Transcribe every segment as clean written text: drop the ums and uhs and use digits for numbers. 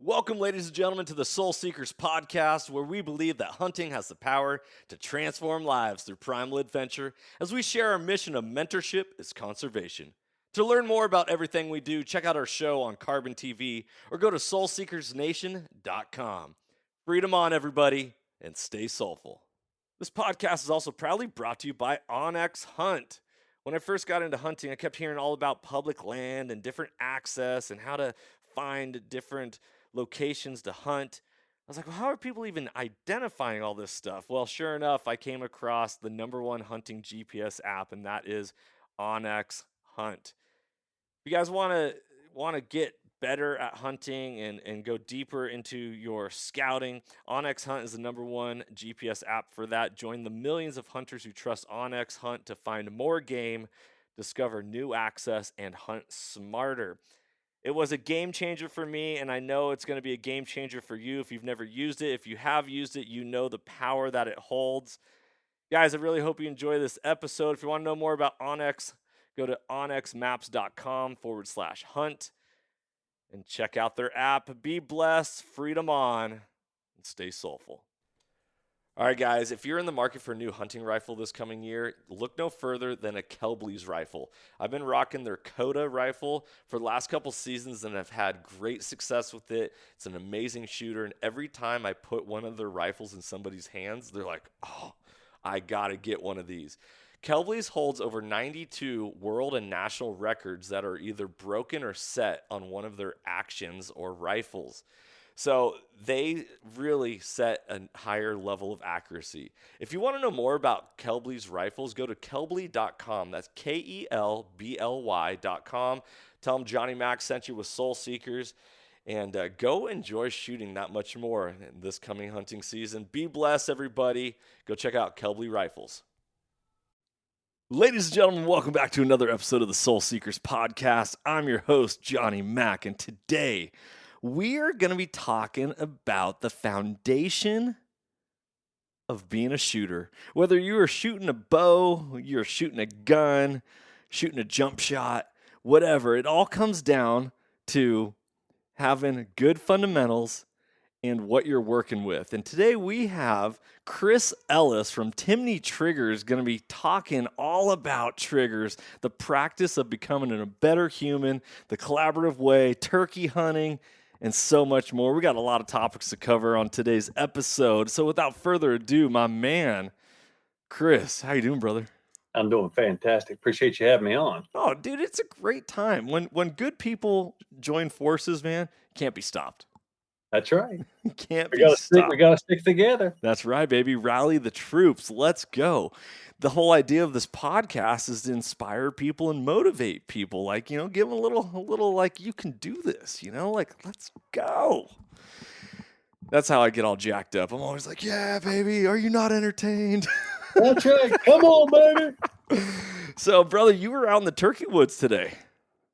Welcome, ladies and gentlemen, to the Soul Seekers podcast, where we believe that hunting has the power to transform lives through primal adventure as we share our mission of mentorship is conservation. To learn more about everything we do, check out our show on Carbon TV or go to soulseekersnation.com. Freedom on, everybody, and stay soulful. This podcast is also proudly brought to you by Onyx Hunt. When I first got into hunting, I kept hearing all about public land and different access and how to find different locations to hunt. I was like, well, how are people even identifying all this stuff? Well, sure enough, I came across the number one hunting GPS app, and that is Onyx Hunt. If you guys want to get better at hunting and go deeper into your scouting, Onyx Hunt is the number one GPS app for that. Join the millions of hunters who trust Onyx Hunt to find more game, discover new access, and hunt smarter. It was a game changer for me, and I know it's going to be a game changer for you if you've never used it. If you have used it, you know the power that it holds. Guys, I really hope you enjoy this episode. If you want to know more about Onyx, go to onyxmaps.com/hunt and check out their app. Be blessed, freedom on, and stay soulful. All right, guys, if you're in the market for a new hunting rifle this coming year, look no further than a Kelbley's rifle. I've been rocking their Coda rifle for the last couple seasons, and I've had great success with it. It's an amazing shooter, and every time I put one of their rifles in somebody's hands, they're like, oh, I got to get one of these. Kelbley's holds over 92 world and national records that are either broken or set on one of their actions or rifles. So they really set a higher level of accuracy. If you want to know more about Kelbley's rifles, go to kelbley.com. That's KELBLY.com. Tell them Johnny Mack sent you with Soul Seekers, and go enjoy shooting that much more in this coming hunting season. Be blessed, everybody. Go check out Kelbley Rifles. Ladies and gentlemen, welcome back to another episode of the Soul Seekers podcast. I'm your host, Johnny Mack, and today we are going to be talking about the foundation of being a shooter. Whether you are shooting a bow, you're shooting a gun, shooting a jump shot, whatever, it all comes down to having good fundamentals and what you're working with. And today we have Chris Ellis from Timney Triggers going to be talking all about triggers, the practice of becoming a better human, the collaborative way, turkey hunting, and so much more. We got a lot of topics to cover on today's episode. So without further ado, my man, Chris, how you doing, brother? I'm doing fantastic. Appreciate you having me on. Oh, dude, it's a great time. When good people join forces, man, can't be stopped. That's right. Can't be stopped. We got to stick together. That's right, baby. Rally the troops. Let's go. The whole idea of this podcast is to inspire people and motivate people. Like, give them a little like, you can do this, like, let's go. That's how I get all jacked up. I'm always like, yeah, baby, are you not entertained? That's right. Come on, baby. So, brother, you were out in the turkey woods today.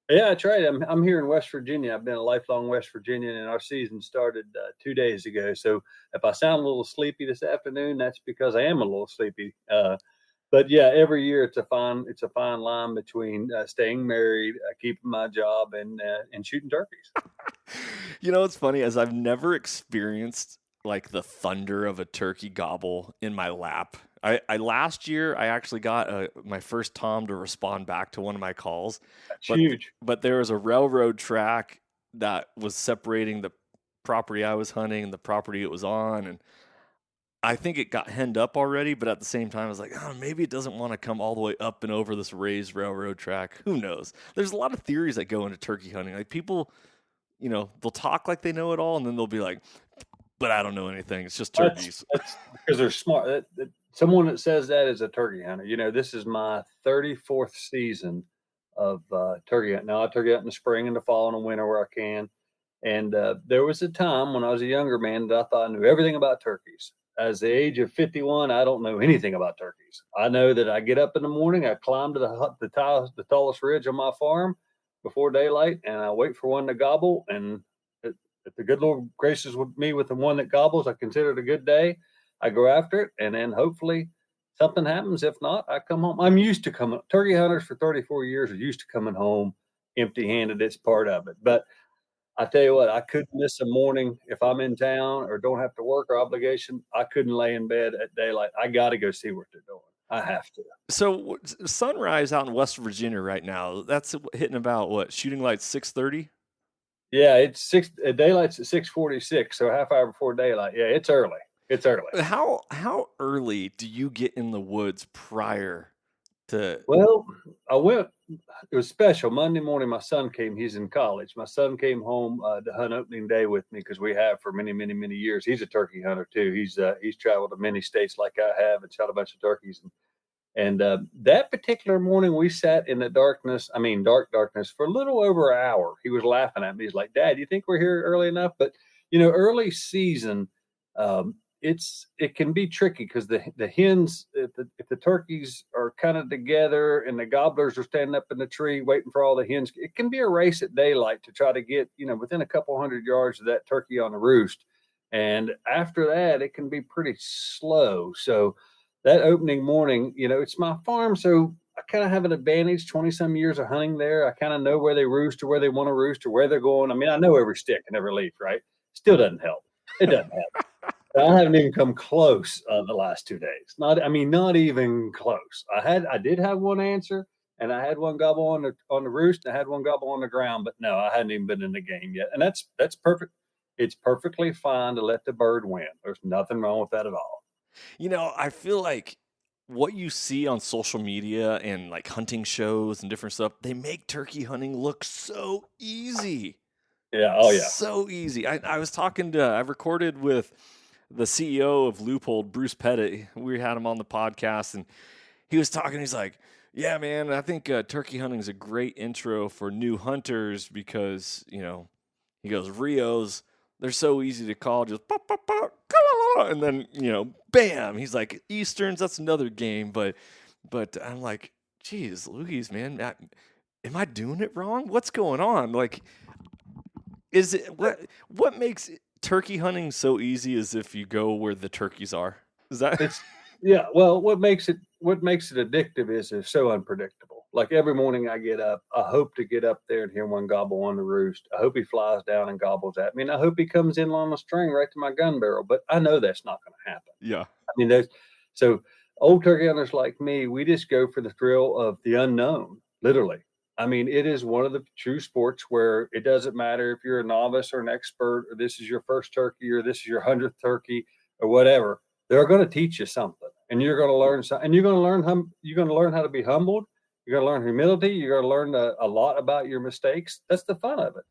Yeah, that's right. I'm here in West Virginia. I've been a lifelong West Virginian, and our season started 2 days ago. So if I sound a little sleepy this afternoon, that's because I am a little sleepy. But yeah, every year it's a fine line between staying married, keeping my job, and shooting turkeys. It's funny, as I've never experienced like the thunder of a turkey gobble in my lap. I last year I actually got my first tom to respond back to one of my calls. That's huge. But there was a railroad track that was separating the property I was hunting and the property it was on, and I think it got henned up already. But at the same time, I was like, oh, maybe it doesn't want to come all the way up and over this raised railroad track. Who knows? There's a lot of theories that go into turkey hunting. Like people, they'll talk like they know it all, and then they'll be like, but I don't know anything. It's just turkeys. That's because they're smart. Someone that says that is a turkey hunter. This is my 34th season of turkey hunting. Now I turkey hunt in the spring and the fall and the winter where I can. And there was a time when I was a younger man that I thought I knew everything about turkeys. As the age of 51, I don't know anything about turkeys. I know that I get up in the morning, I climb to the tallest ridge on my farm before daylight, and I wait for one to gobble. And if the good Lord graces with me with the one that gobbles, I consider it a good day. I go after it, and then hopefully something happens. If not, I come home. I'm used to coming. Turkey hunters for 34 years are used to coming home empty-handed. It's part of it. But I tell you what, I couldn't miss a morning if I'm in town or don't have to work or obligation. I couldn't lay in bed at daylight. I got to go see what they're doing. I have to. So sunrise out in West Virginia right now, that's hitting about what, shooting light 6:30? Yeah, it's daylight's at 6:46, so a half hour before daylight. Yeah, it's early. It's early. How early do you get in the woods prior to? Well, I went. It was special. Monday morning, my son came. He's in college. My son came home to hunt opening day with me because we have for many, many, many years. He's a turkey hunter too. He's traveled to many states like I have and shot a bunch of turkeys. And that particular morning, we sat in the darkness. I mean, darkness for a little over an hour. He was laughing at me. He's like, "Dad, you think we're here early enough?" But early season, it can be tricky because the hens, if the turkeys are kind of together and the gobblers are standing up in the tree waiting for all the hens, it can be a race at daylight to try to get within a couple hundred yards of that turkey on the roost. And after that, it can be pretty slow. So that opening morning, it's my farm, so I kind of have an advantage. 20 some years of hunting there. I kind of know where they roost or where they want to roost or where they're going. I mean, I know every stick and every leaf, right? Still doesn't help. It doesn't help. I haven't even come close the last 2 days. Not even close. I did have one answer, and I had one gobble on the roost, and I had one gobble on the ground, but no, I hadn't even been in the game yet. And that's perfect. It's perfectly fine to let the bird win. There's nothing wrong with that at all. I feel like what you see on social media and like hunting shows and different stuff, they make turkey hunting look so easy. Yeah. Oh, yeah. So easy. I've recorded with the CEO of Loophole, Bruce Pettit. We had him on the podcast and he was talking. He's like, "Yeah, man, I think turkey hunting is a great intro for new hunters because, he goes, Rios, they're so easy to call, just pop, pop, pop, and then, bam. He's like, Easterns, that's another game. But I'm like, geez, Louise, man, am I doing it wrong? What's going on? Like, is it what makes turkey hunting so easy is if you go where the turkeys are? Is that Yeah, well, what makes it addictive is it's so unpredictable. Like every morning I get up, I hope to get up there and hear one gobble on the roost. I hope he flies down and gobbles at me. And I hope he comes in on a string right to my gun barrel. But I know that's not going to happen. Yeah. I mean, so old turkey hunters like me, we just go for the thrill of the unknown, literally. I mean, it is one of the true sports where it doesn't matter if you're a novice or an expert, or this is your first turkey, or this is your 100th turkey, or whatever. They're going to teach you something, and you're going to learn something, and you're going to learn how to be humbled. You're going to learn humility. You're going to learn a lot about your mistakes. That's the fun of it.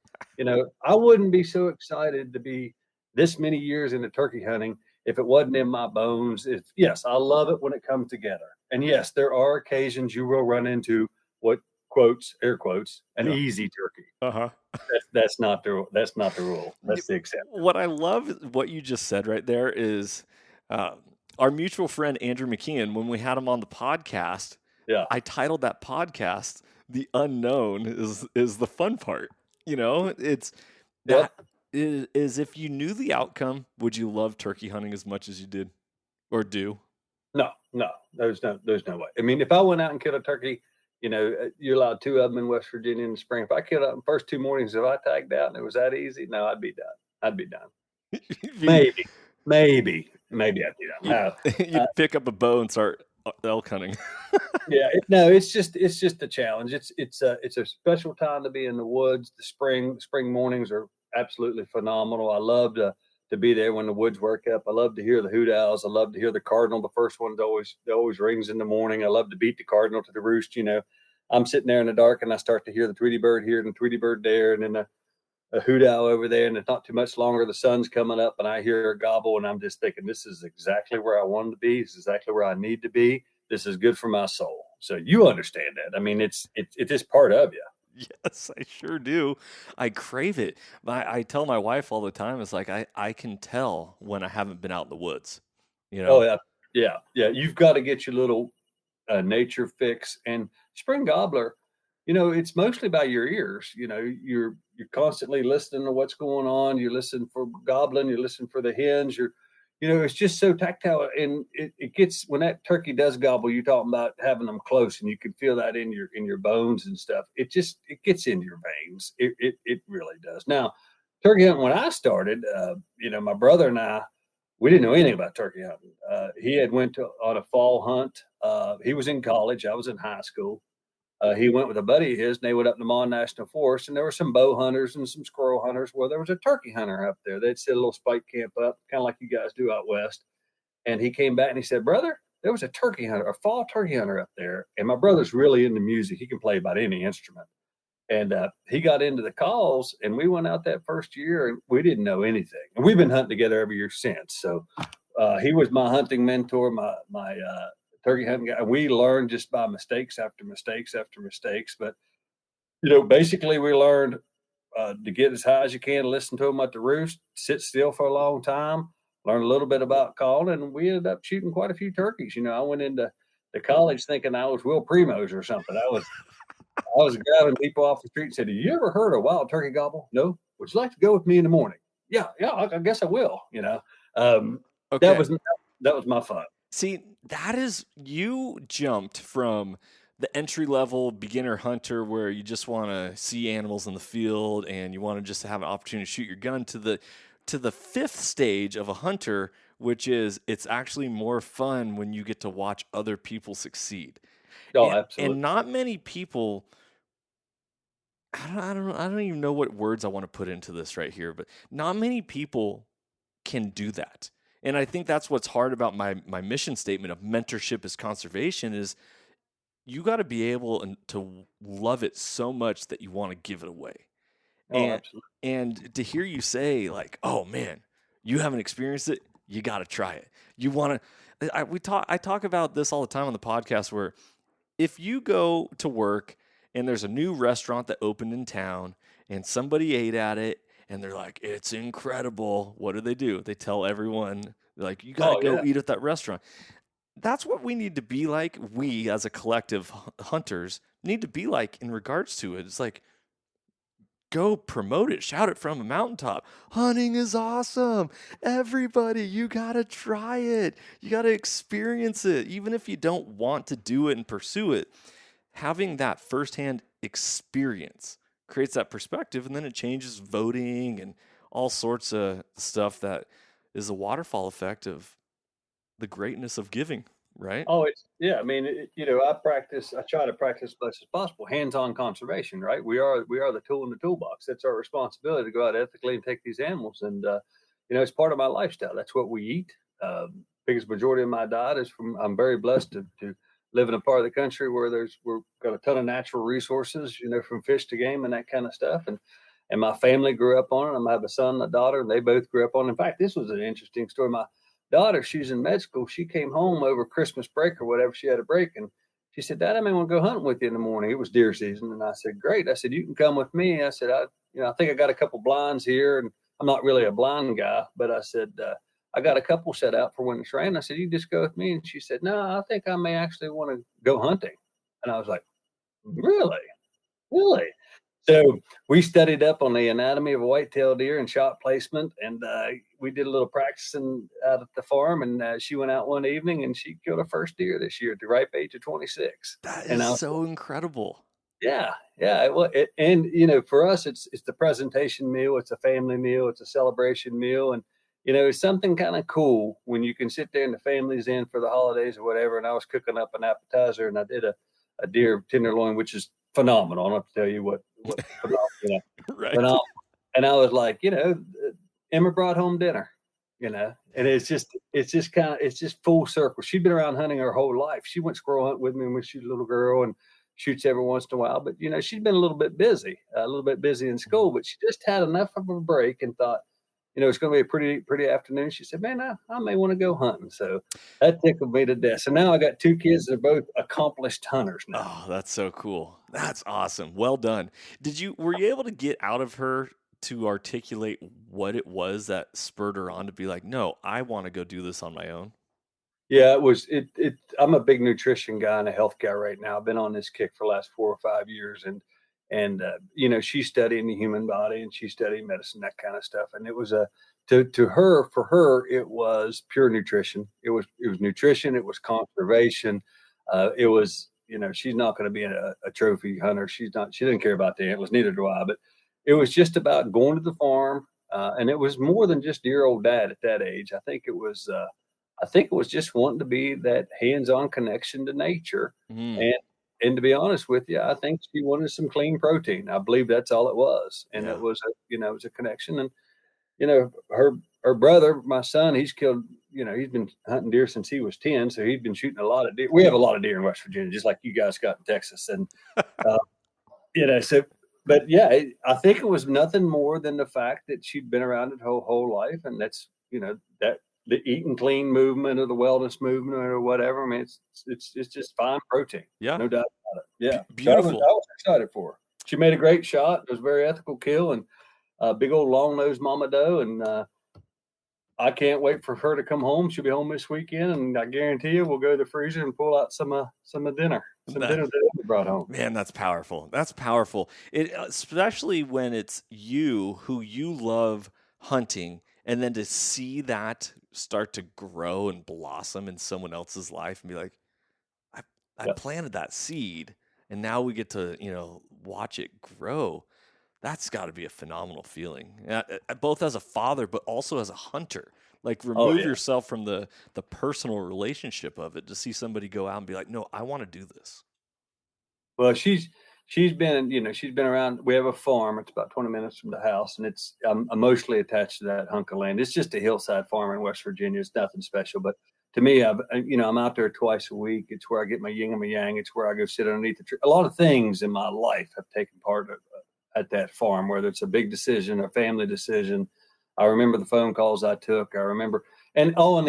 I wouldn't be so excited to be this many years into turkey hunting if it wasn't in my bones. Yes, I love it when it comes together. And yes, there are occasions you will run into what quotes, air quotes, an easy turkey. Uh-huh. That's not the rule. That's the exception. What I love what you just said right there is our mutual friend Andrew McKeon, when we had him on the podcast, I titled that podcast "The Unknown is the fun part." It's that is if you knew the outcome, would you love turkey hunting as much as you did or do? No, there's no way. I mean, if I went out and killed a turkey, you're allowed 2 of them in West Virginia in the spring. If I killed out in the first 2 mornings, if I tagged out and it was that easy, no, I'd be done. Maybe I'd be done. You pick up a bow and start elk hunting. It's just a challenge. It's a special time to be in the woods. The spring mornings are absolutely phenomenal. I love to be there when the woods work up. I love to hear the hoot owls. I love to hear the cardinal. The first one always rings in the morning. I love to beat the cardinal to the roost. I'm sitting there in the dark and I start to hear the Tweety bird here and the Tweety bird there, and then a hoot owl over there, and it's not too much longer. The sun's coming up and I hear a gobble, and I'm just thinking, this is exactly where I wanted to be. This is exactly where I need to be. This is good for my soul. So you understand that. I mean, it's just part of you. Yes, I sure do. I crave it. I tell my wife all the time, it's like I can tell when I haven't been out in the woods. Oh, yeah. You've got to get your little nature fix. And spring gobbler, it's mostly by your ears. You're constantly listening to what's going on. You listen for gobbling. You listen for the hens. It's just so tactile, and it gets, when that turkey does gobble, you're talking about having them close, and you can feel that in your bones and stuff. It gets into your veins. It really does. Now, turkey hunting when I started, my brother and I, we didn't know anything about turkey hunting. He had went on a fall hunt. He was in college. I was in high school. He went with a buddy of his, and they went up to Mon National Forest, and there were some bow hunters and some squirrel hunters. Well, there was a turkey hunter up there. They'd set a little spike camp up, kind of like you guys do out west. And he came back and he said, "Brother, there was a turkey hunter, a fall turkey hunter up there." And my brother's really into music. He can play about any instrument. And he got into the calls, and we went out that first year, and we didn't know anything. And we've been hunting together every year since. So he was my hunting mentor, my turkey hunting guy. We learned just by mistakes after mistakes after mistakes. But basically, we learned to get as high as you can, listen to them at the roost, sit still for a long time, learn a little bit about calling, and we ended up shooting quite a few turkeys. I went into the college thinking I was Will Primos or something. I was grabbing people off the street and said, "Have you ever heard a wild turkey gobble? No. Would you like to go with me in the morning?" Yeah, I guess I will. Okay. That was my fun. See, you jumped from the entry level beginner hunter where you just want to see animals in the field and you want to just have an opportunity to shoot your gun to the fifth stage of a hunter, which is it's actually more fun when you get to watch other people succeed. Oh, absolutely. And not many people. I don't even know what words I want to put into this right here, but not many people can do that. And I think that's what's hard about my mission statement of mentorship is conservation is you got to be able to love it so much that you want to give it away. Oh, absolutely. And to hear you say like, "Oh man, you haven't experienced it, you got to try it." You want to I talk about this all the time on the podcast where if you go to work and there's a new restaurant that opened in town and somebody ate at it and they're like, "It's incredible." What do? They tell everyone, like, "You got to go eat at that restaurant." That's what we need to be like. We as a collective hunters need to be like in regards to it. It's like, go promote it, shout it from a mountaintop. Hunting is awesome. Everybody, you got to try it. You got to experience it. Even if you don't want to do it and pursue it, having that firsthand experience creates that perspective, and then it changes voting and all sorts of stuff that is a waterfall effect of the greatness of giving, right? Oh, I mean, I try to practice as much as possible, hands-on conservation, right? We are the tool in the toolbox. That's our responsibility to go out ethically and take these animals. And, it's part of my lifestyle. That's what we eat. Biggest majority of my diet is I'm very blessed to live in a part of the country where we've got a ton of natural resources, from fish to game and that kind of stuff. And my family grew up on it. I have a son and a daughter, and they both grew up on it. In fact, this was an interesting story. My daughter, she's in med school. She came home over Christmas break or whatever. She had a break, and she said, "Dad, I may want to go hunting with you in the morning." It was deer season, and I said, "Great." I said, "You can come with me." I said, I think I got a couple blinds here, and I'm not really a blind guy, but I said, I got a couple set out for when it's raining. I said, "You just go with me." And she said, "No, I think I may actually want to go hunting." And I was like, "Really? Really?" So we studied up on the anatomy of a white-tailed deer and shot placement, and we did a little practicing out at the farm. And she went out one evening and she killed her first deer this year at the ripe age of 26. That And is so incredible. yeah. Well, for us, it's the presentation meal. It's a family meal. It's a celebration meal, and it's something kind of cool when you can sit there and the family's in for the holidays or whatever. And I was cooking up an appetizer, and I did a deer tenderloin, which is phenomenal. I don't have to tell you what phenomenal, Right. phenomenal. And I was like, Emma brought home dinner, and it's just full circle. She'd been around hunting her whole life. She went squirrel hunt with me when she was a little girl and shoots every once in a while. But she'd been a little bit busy in school, but she just had enough of a break and thought, it's going to be a pretty afternoon. She said, "Man, I may want to go hunting." So that tickled me to death. So now I got two kids that are both accomplished hunters now. Oh, that's so cool. That's awesome. Well done. Were you able to get out of her to articulate what it was that spurred her on to be like, "No, I want to go do this on my own"? Yeah, I'm a big nutrition guy and a health guy right now. I've been on this kick for the last 4 or 5 years, and she's studying the human body and she's studying medicine, that kind of stuff. And it was for her, it was pure nutrition. It was nutrition. It was conservation. It was, she's not going to be a trophy hunter. She didn't care about the antlers, neither do I, but it was just about going to the farm, And it was more than just dear old dad at that age. I think it was just wanting to be that hands-on connection to nature. Mm, And to be honest with you, I think she wanted some clean protein. I believe that's all it was. And yeah. it was a connection. And, her brother, my son, he's killed, he's been hunting deer since he was 10. So he'd been shooting a lot of deer. We have a lot of deer in West Virginia, just like you guys got in Texas. And, uh, so, but yeah, I think it was nothing more than the fact that she'd been around it her whole life. And that's, that the eating clean movement or the wellness movement or whatever. I mean, it's just fine protein. Yeah. No doubt about it. Yeah. So I Beautiful. was excited for her. She made a great shot. It was a very ethical kill and big old long nosed mama doe. And I can't wait for her to come home. She'll be home this weekend, and I guarantee you, we'll go to the freezer and pull out some of dinner, some That, dinner that we brought home. man, that's powerful. That's powerful. Especially when it's you who you love hunting, and then to see that start to grow and blossom in someone else's life and be like, I Yep. planted that seed, and now we get to, watch it grow. That's got to be a phenomenal feeling, both as a father, but also as a hunter. Like Oh remove yeah. yourself from the personal relationship of it to see somebody go out and be like, no, I want to do this. Well, she's been around. We have a farm. It's about 20 minutes from the house, and I'm emotionally attached to that hunk of land. It's just a hillside farm in West Virginia. It's nothing special, but to me, I'm out there twice a week. It's where I get my yin and my yang. It's where I go sit underneath the tree. A lot of things in my life have taken part at that farm, whether it's a big decision, a family decision. I remember the phone calls I took. I remember, and all in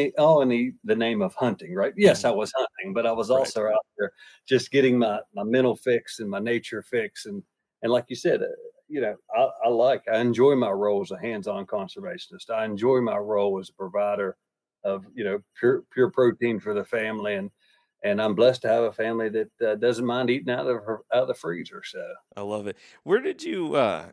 the name of hunting, right? Yes, I was hunting, but I was Right. also out there just getting my mental fix and my nature fix. And like you said, I enjoy my role as a hands-on conservationist. I enjoy my role as a provider of, pure protein for the family. And I'm blessed to have a family that doesn't mind eating out of the freezer. So I love it. Where did you? I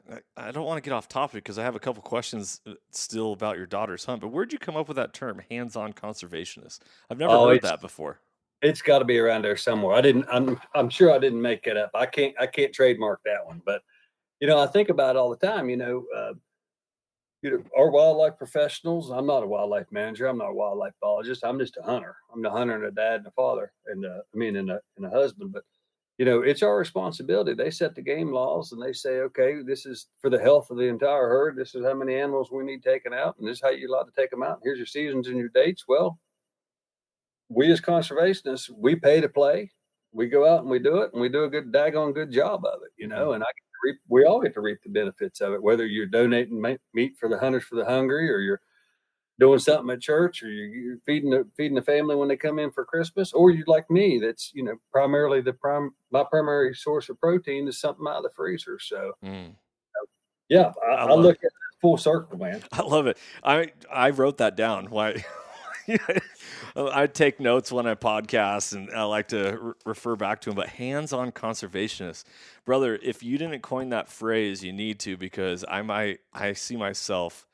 don't want to get off topic because I have a couple questions still about your daughter's hunt. But where did you come up with that term, hands-on conservationist? I've never oh, heard that before. it's got to be around there somewhere. I'm sure I didn't make it up. I can't trademark that one. But I think about it all the time. Our wildlife professionals. I'm not a wildlife manager. I'm not a wildlife biologist. I'm just a hunter. I'm the hunter and a dad and a father, and and a husband. But it's our responsibility. They set the game laws, and they say, okay, this is for the health of the entire herd. This is how many animals we need taken out, and this is how you're allowed to take them out. Here's your seasons and your dates. Well, we as conservationists, we pay to play. We go out and we do it, and we do a daggone good job of it, Mhm. And we all get to reap the benefits of it, whether you're donating meat for the hunters for the hungry, or you're doing something at church, or you're feeding the family when they come in for Christmas, or you like me, that's primarily my primary source of protein is something out of the freezer. So Mm. yeah, I I love look at it full circle, man. I love it. I wrote that down. Why? I take notes when I podcast, and I like to refer back to them. But hands-on conservationist, brother. If you didn't coin that phrase, you need to, because I see myself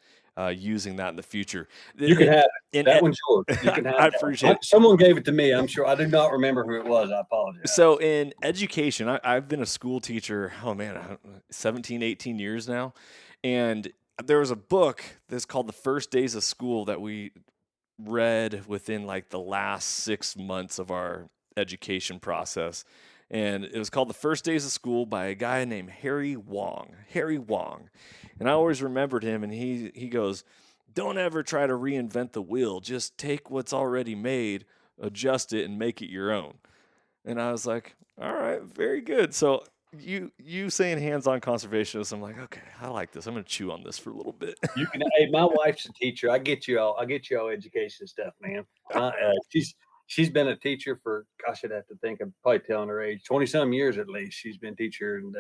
using that in the future. You can have it. In, That one's yours. You can have I that. appreciate it. Someone gave it to me. I'm sure. I do not remember who it was. I apologize. So in education, I've been a school teacher, 17, 18 years now. And there was a book that's called The First Days of School that we read within like the last 6 months of our education process. And it was called The First Days of School by a guy named Harry Wong. Harry Wong. And I always remembered him, and he goes, don't ever try to reinvent the wheel. Just take what's already made, adjust it, and make it your own. And I was like, all right, very good. So you saying hands-on conservationist, I'm like, okay, I like this. I'm going to chew on this for a little bit. You can. Hey, my wife's a teacher. I get you all education stuff, man. She's been a teacher for, gosh, I'd have to think. I'm probably telling her age, 20 some years at least. She's been a teacher, and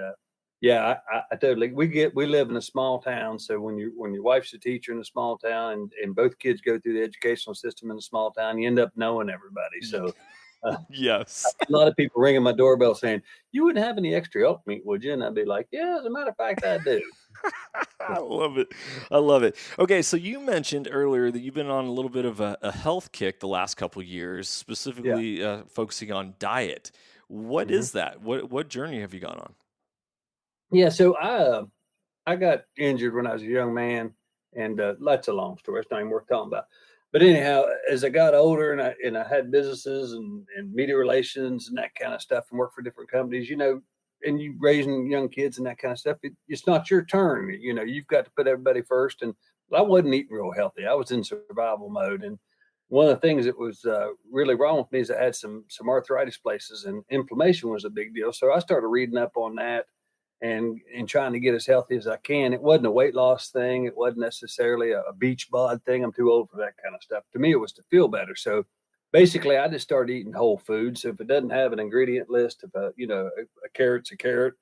yeah, I totally. We live in a small town, so when your wife's a teacher in a small town, and both kids go through the educational system in a small town, you end up knowing everybody. So. Yes. A lot of people ringing my doorbell saying, "You wouldn't have any extra elk meat, would you?" And I'd be like, "Yeah, as a matter of fact, I do." I love it. I love it. Okay, so you mentioned earlier that you've been on a little bit of a health kick the last couple of years, Yeah. specifically focusing on diet. What is that? What journey have you gone on? Yeah. So I got injured when I was a young man, And that's a long story. It's not even worth talking about. But anyhow, as I got older and I had businesses and media relations and that kind of stuff and worked for different companies, and you raising young kids and that kind of stuff, it's not your turn. You've got to put everybody first. And I wasn't eating real healthy. I was in survival mode. And one of the things that was really wrong with me is I had some arthritis places, and inflammation was a big deal. So I started reading up on that and trying to get as healthy as I can. It wasn't a weight loss thing. It wasn't necessarily a beach bod thing. I'm too old for that kind of stuff. To me, it was to feel better. So basically, I just started eating whole foods. So if it doesn't have an ingredient list of a carrot's a carrot,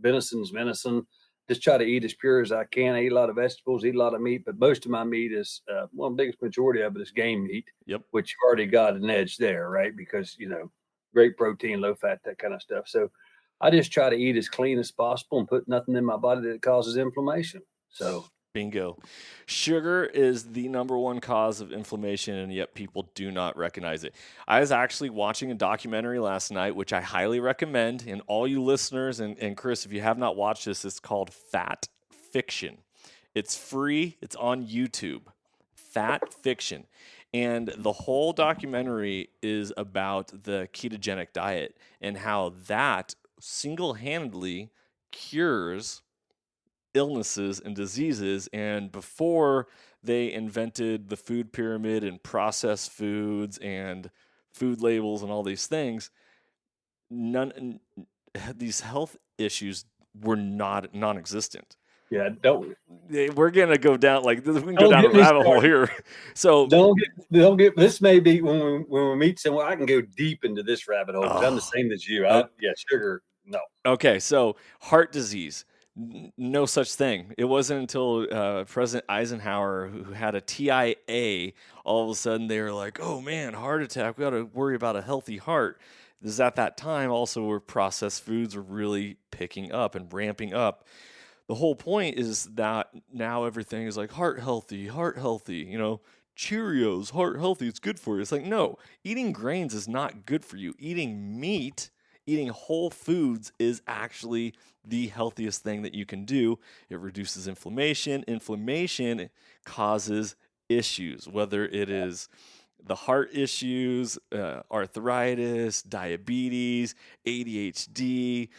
venison's venison, just try to eat as pure as I can. I eat a lot of vegetables, eat a lot of meat, but most of my meat is, well, the biggest majority of it is game meat, Yep. which you've already got an edge there, right? Because, great protein, low fat, that kind of stuff. So I just try to eat as clean as possible and put nothing in my body that causes inflammation. So bingo. Sugar is the number one cause of inflammation, and yet people do not recognize it. I was actually watching a documentary last night, which I highly recommend. And all you listeners, and Chris, if you have not watched this, it's called Fat Fiction. It's free. It's on YouTube. Fat Fiction. And the whole documentary is about the ketogenic diet and how that single-handedly cures illnesses and diseases. And before they invented the food pyramid and processed foods and food labels and all these things, these health issues were non-existent. Yeah, we're gonna go down we can go down a rabbit hole here. So don't get. This may be when we meet someone. I can go deep into this rabbit hole because I'm the same as you. Sugar, no. Okay, so heart disease, no such thing. It wasn't until President Eisenhower, who had a TIA, all of a sudden they were like, "Oh man, heart attack. We got to worry about a healthy heart." This is at that time also where processed foods were really picking up and ramping up. The whole point is that now everything is like heart healthy, Cheerios, heart healthy, it's good for you. It's like, no, eating grains is not good for you. Eating meat, eating whole foods is actually the healthiest thing that you can do. It reduces inflammation. Inflammation causes issues, whether it is the heart issues, arthritis, diabetes, ADHD,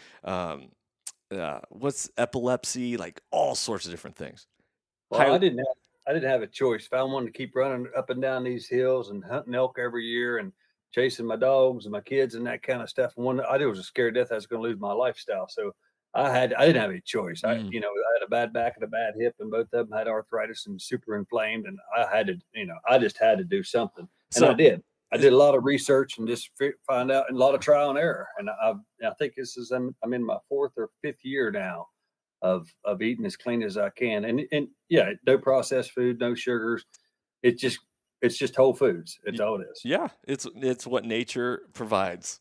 what's epilepsy, like all sorts of different things. Well, I didn't have a choice. If I wanted to keep running up and down these hills and hunting elk every year and chasing my dogs and my kids and that kind of stuff, and one I was scared to death I was going to lose my lifestyle. So I didn't have any choice. I had a bad back and a bad hip, and both of them had arthritis and super inflamed, and I had to, I just had to do something, and I did. I did a lot of research and just find out, and a lot of trial and error. And I think I'm in my 4th or 5th year now of eating as clean as I can. And yeah, no processed food, no sugars. It's just whole foods. It's all it is. Yeah. It's what nature provides.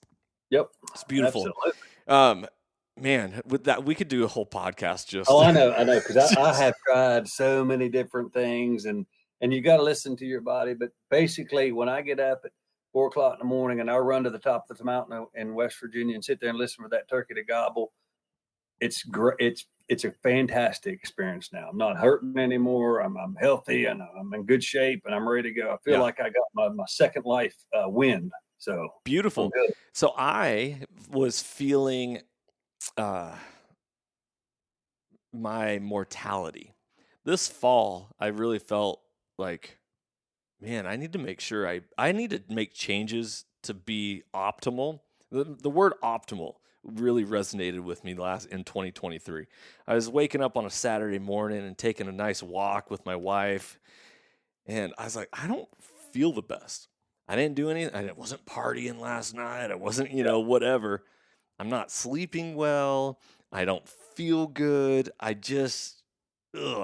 Yep. It's beautiful. Absolutely. Man, with that, we could do a whole podcast just. Oh, I know. Cause I have tried so many different things, and you got to listen to your body. But basically, when I get up at 4 o'clock in the morning and I run to the top of the mountain in West Virginia and sit there and listen for that turkey to gobble, it's great. It's a fantastic experience now. I'm not hurting anymore. I'm healthy and I'm in good shape and I'm ready to go. I feel like I got my second life wind. So beautiful. So I was feeling my mortality this fall. I really felt like, man, I need to make sure I need to make changes to be optimal. The word optimal really resonated with me in 2023. I was waking up on a Saturday morning and taking a nice walk with my wife, and I was like, I don't feel the best. I didn't do anything. I wasn't partying last night. I wasn't, whatever. I'm not sleeping well. I don't feel good. I'm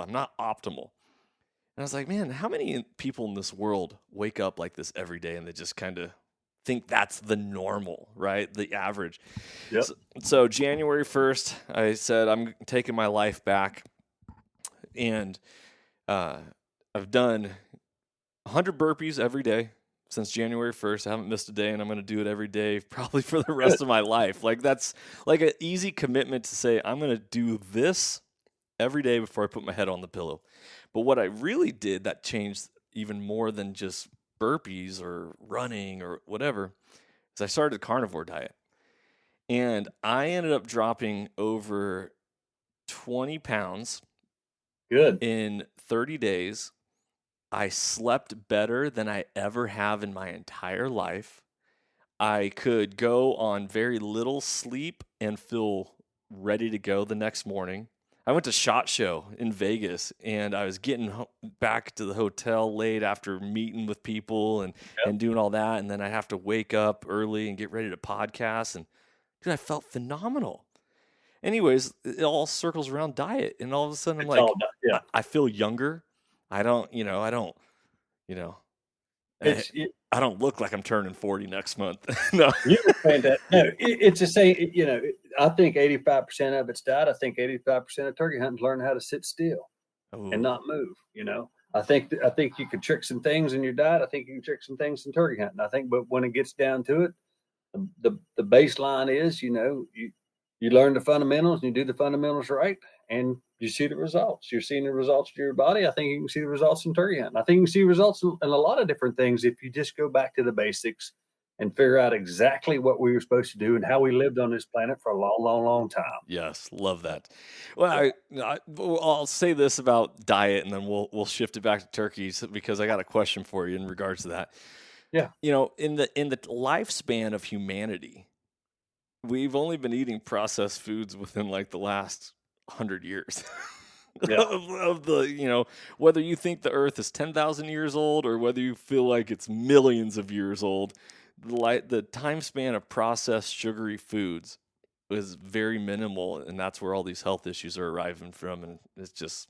not optimal. And I was like, man, how many people in this world wake up like this every day and they just kind of think that's the normal, right? The average. Yep. So January 1st, I said, I'm taking my life back. And I've done 100 burpees every day since January 1st. I haven't missed a day, and I'm going to do it every day probably for the rest of my life. Like, that's like an easy commitment to say, I'm going to do this every day before I put my head on the pillow. But what I really did that changed even more than just burpees or running or whatever is I started a carnivore diet. And I ended up dropping over 20 pounds Good. in 30 days. I slept better than I ever have in my entire life. I could go on very little sleep and feel ready to go the next morning. I went to SHOT Show in Vegas, and I was getting back to the hotel late after meeting with people and doing all that, and then I'd have to wake up early and get ready to podcast, and dude, I felt phenomenal. Anyways, it all circles around diet, and all of a sudden I'm It's like, all done. Yeah. I feel younger. I don't, you know, It's it, I don't look like I'm turning 40 next month. No. you understand that. No, it's the same. You know, I think 85% of it's diet. I think 85% of turkey hunting's learning how to sit still and Ooh, not move. You know, I think you can trick some things in your diet. I think you can trick some things in turkey hunting. I think, but when it gets down to it, the baseline is, you know, you learn the fundamentals and you do the fundamentals right, and you see the results. You're seeing the results to your body. I think you can see the results in turkey hunting. I think you can see results in a lot of different things if you just go back to the basics and figure out exactly what we were supposed to do and how we lived on this planet for a long, long, long time. yes, love that. Well, I'll say this about diet, and then we'll shift it back to turkeys because I got a question for you in regards to that. Yeah. You know, in the lifespan of humanity, we've only been eating processed foods within like the last 100 years. Yeah. of the, you know, whether you think the earth is 10,000 years old or whether you feel like it's millions of years old, the time span of processed sugary foods is very minimal, and that's where all these health issues are arriving from. And it's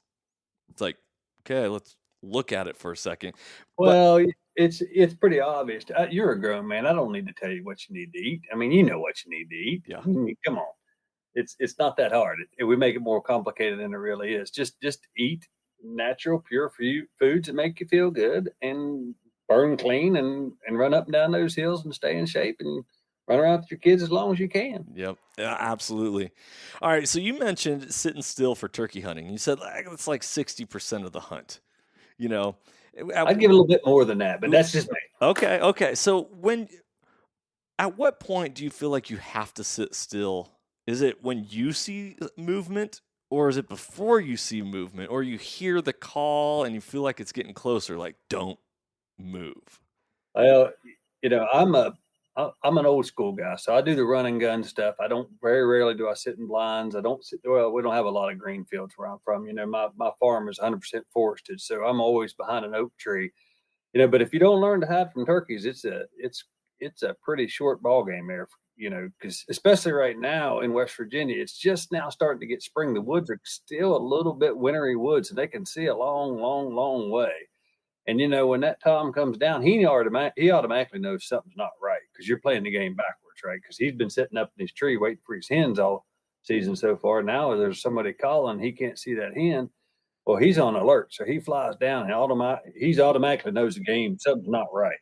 like, okay, let's look at it for a second. Well, it's pretty obvious. You're a grown man. I don't need to tell you what you need to eat. I mean, you know what you need to eat. Yeah. I mean, come on. It's not that hard. We make it more complicated than it really is. Just eat natural, pure foods that make you feel good and burn clean and run up and down those hills and stay in shape and run around with your kids as long as you can. Yep, yeah, absolutely. All right, so you mentioned sitting still for turkey hunting. You said it's like 60% of the hunt. You know, I'd give a little bit more than that, but that's just me. Okay. So at what point do you feel like you have to sit still? Is it when you see movement, or is it before you see movement, or you hear the call and you feel like it's getting closer, like don't move? Well, you know, I'm an old school guy, so I do the run and gun stuff. Very rarely do I sit in blinds. I don't sit, well, we don't have a lot of green fields where I'm from. You know, my farm is 100% forested, so I'm always behind an oak tree. You know, but if you don't learn to hide from turkeys, it's a pretty short ball game there. You know, because especially right now in West Virginia, it's just now starting to get spring. The woods are still a little bit wintry woods, and they can see a long, long, long way. And you know, when that tom comes down, he automatically knows something's not right because you're playing the game backwards, right? Because he's been sitting up in his tree waiting for his hens all season so far. Now there's somebody calling, he can't see that hen. Well, he's on alert, so he flies down and he's automatically knows the game, something's not right.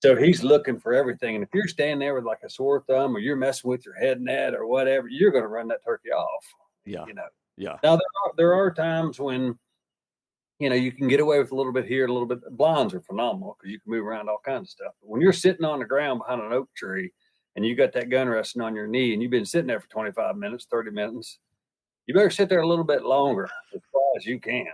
So he's looking for everything. And if you're standing there with like a sore thumb or you're messing with your head net or whatever, you're going to run that turkey off. Yeah. You know. Yeah. Now there are times when, you know, you can get away with a little bit here, a little bit. Blinds are phenomenal because you can move around all kinds of stuff. But when you're sitting on the ground behind an oak tree and you got that gun resting on your knee and you've been sitting there for 25 minutes, 30 minutes, you better sit there a little bit longer as far as you can.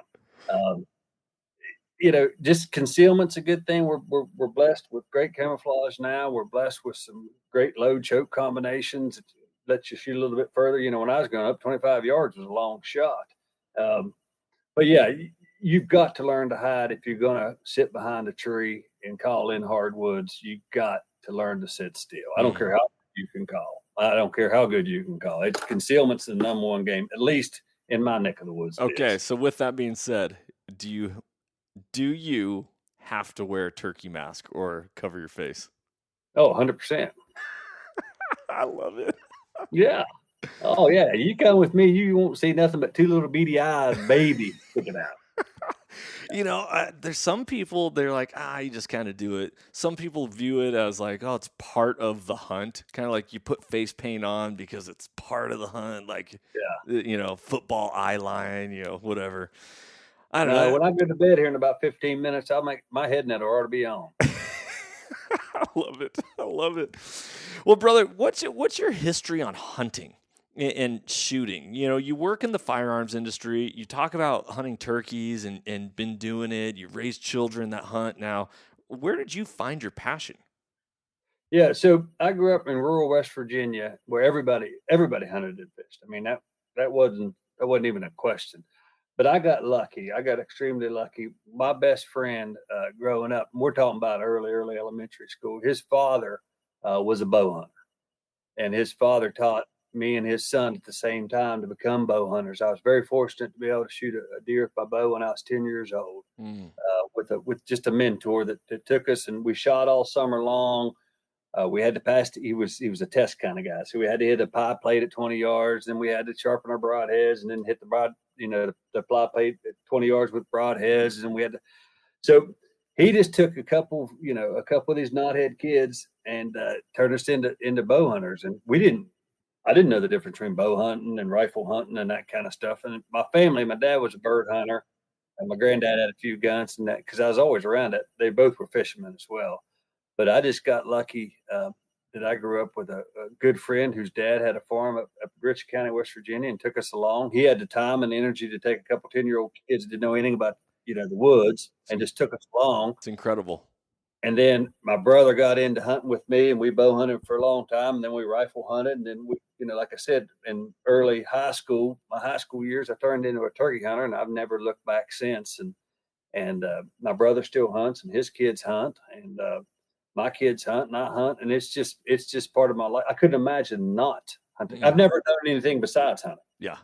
You know, just concealment's a good thing. We're blessed with great camouflage now. We're blessed with some great load choke combinations that let you shoot a little bit further. You know, when I was going up, 25 yards was a long shot. But yeah, you've got to learn to hide if you're going to sit behind a tree and call in hardwoods. You've got to learn to sit still. I don't care how you can call. I don't care how good you can call. Concealment's the number one game, at least in my neck of the woods. Okay, so with that being said, do you have to wear a turkey mask or cover your face? Oh, 100%. I love it. Yeah. Oh, yeah. You come with me, you won't see nothing but two little beady eyes, baby, sticking out. There's some people, they're like, you just kind of do it. Some people view it as like, oh, it's part of the hunt. Kind of like you put face paint on because it's part of the hunt, like, football eye line, whatever. I don't No, know. when I go to bed here in about 15 minutes, I'll make my head net ought to be on. I love it. I love it. Well, brother, what's your history on hunting and shooting? You work in the firearms industry. You talk about hunting turkeys and been doing it. You raise children that hunt now. Where did you find your passion? Yeah, so I grew up in rural West Virginia where everybody hunted and fished. I mean, that wasn't even a question. But I got lucky. I got extremely lucky. My best friend growing up, and we're talking about early elementary school, his father was a bow hunter. And his father taught me and his son at the same time to become bow hunters. I was very fortunate to be able to shoot a deer with my bow when I was 10 years old, Mm. with just a mentor that took us, and we shot all summer long. We had to pass. He was a test kind of guy, so we had to hit a pie plate at 20 yards. Then we had to sharpen our broadheads, and then hit the pie plate at 20 yards with broadheads, and we had to. So he just took a couple of these knothead kids and turned us into bow hunters, and I didn't know the difference between bow hunting and rifle hunting and that kind of stuff. And my family, my dad was a bird hunter, and my granddad had a few guns and that because I was always around it. They both were fishermen as well. But I just got lucky that I grew up with a good friend whose dad had a farm up Rich County, West Virginia, and took us along. He had the time and energy to take a couple 10-year-old kids that didn't know anything about the woods and just took us along. It's incredible. And then my brother got into hunting with me, and we bow hunted for a long time. And then we rifle hunted. And then like I said, in early high school, my high school years, I turned into a turkey hunter, and I've never looked back since. And my brother still hunts, and his kids hunt, and my kids hunt, and I hunt, and it's just part of my life. I couldn't imagine not hunting. Mm. I've never done anything besides hunting. Yeah.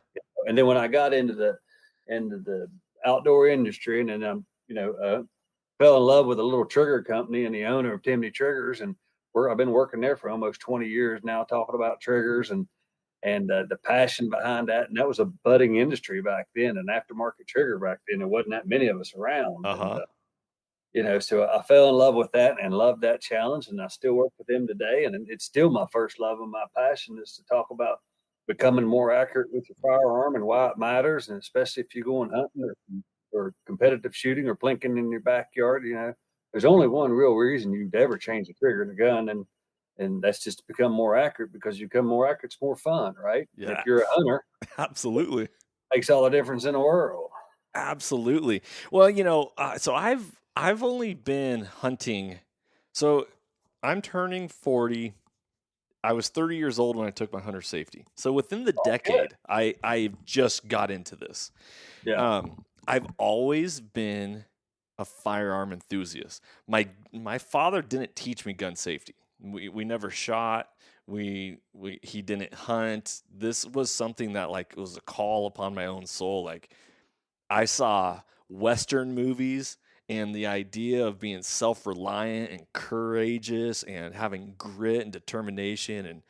And then when I got into the outdoor industry, and then fell in love with a little trigger company and the owner of Timney Triggers, and I've been working there for almost 20 years now, talking about triggers and the passion behind that. And that was a budding industry back then, an aftermarket trigger back then. There wasn't that many of us around. Uh-huh. And so I fell in love with that and loved that challenge, and I still work with them today. And it's still my first love and my passion is to talk about becoming more accurate with your firearm and why it matters, and especially if you're going hunting or competitive shooting or plinking in your backyard. There's only one real reason you'd ever change the trigger in a gun, and that's just to become more accurate, because you become more accurate, it's more fun, right? And Yeah. if you're a hunter, Absolutely. it makes all the difference in the world. Absolutely. Well, so I've only been hunting. So I'm turning 40. I was 30 years old when I took my hunter safety. So within the decade, I just got into this. Yeah. I've always been a firearm enthusiast. My father didn't teach me gun safety. We never shot. He didn't hunt. This was something that it was a call upon my own soul. Like, I saw Western movies, and the idea of being self-reliant and courageous and having grit and determination, and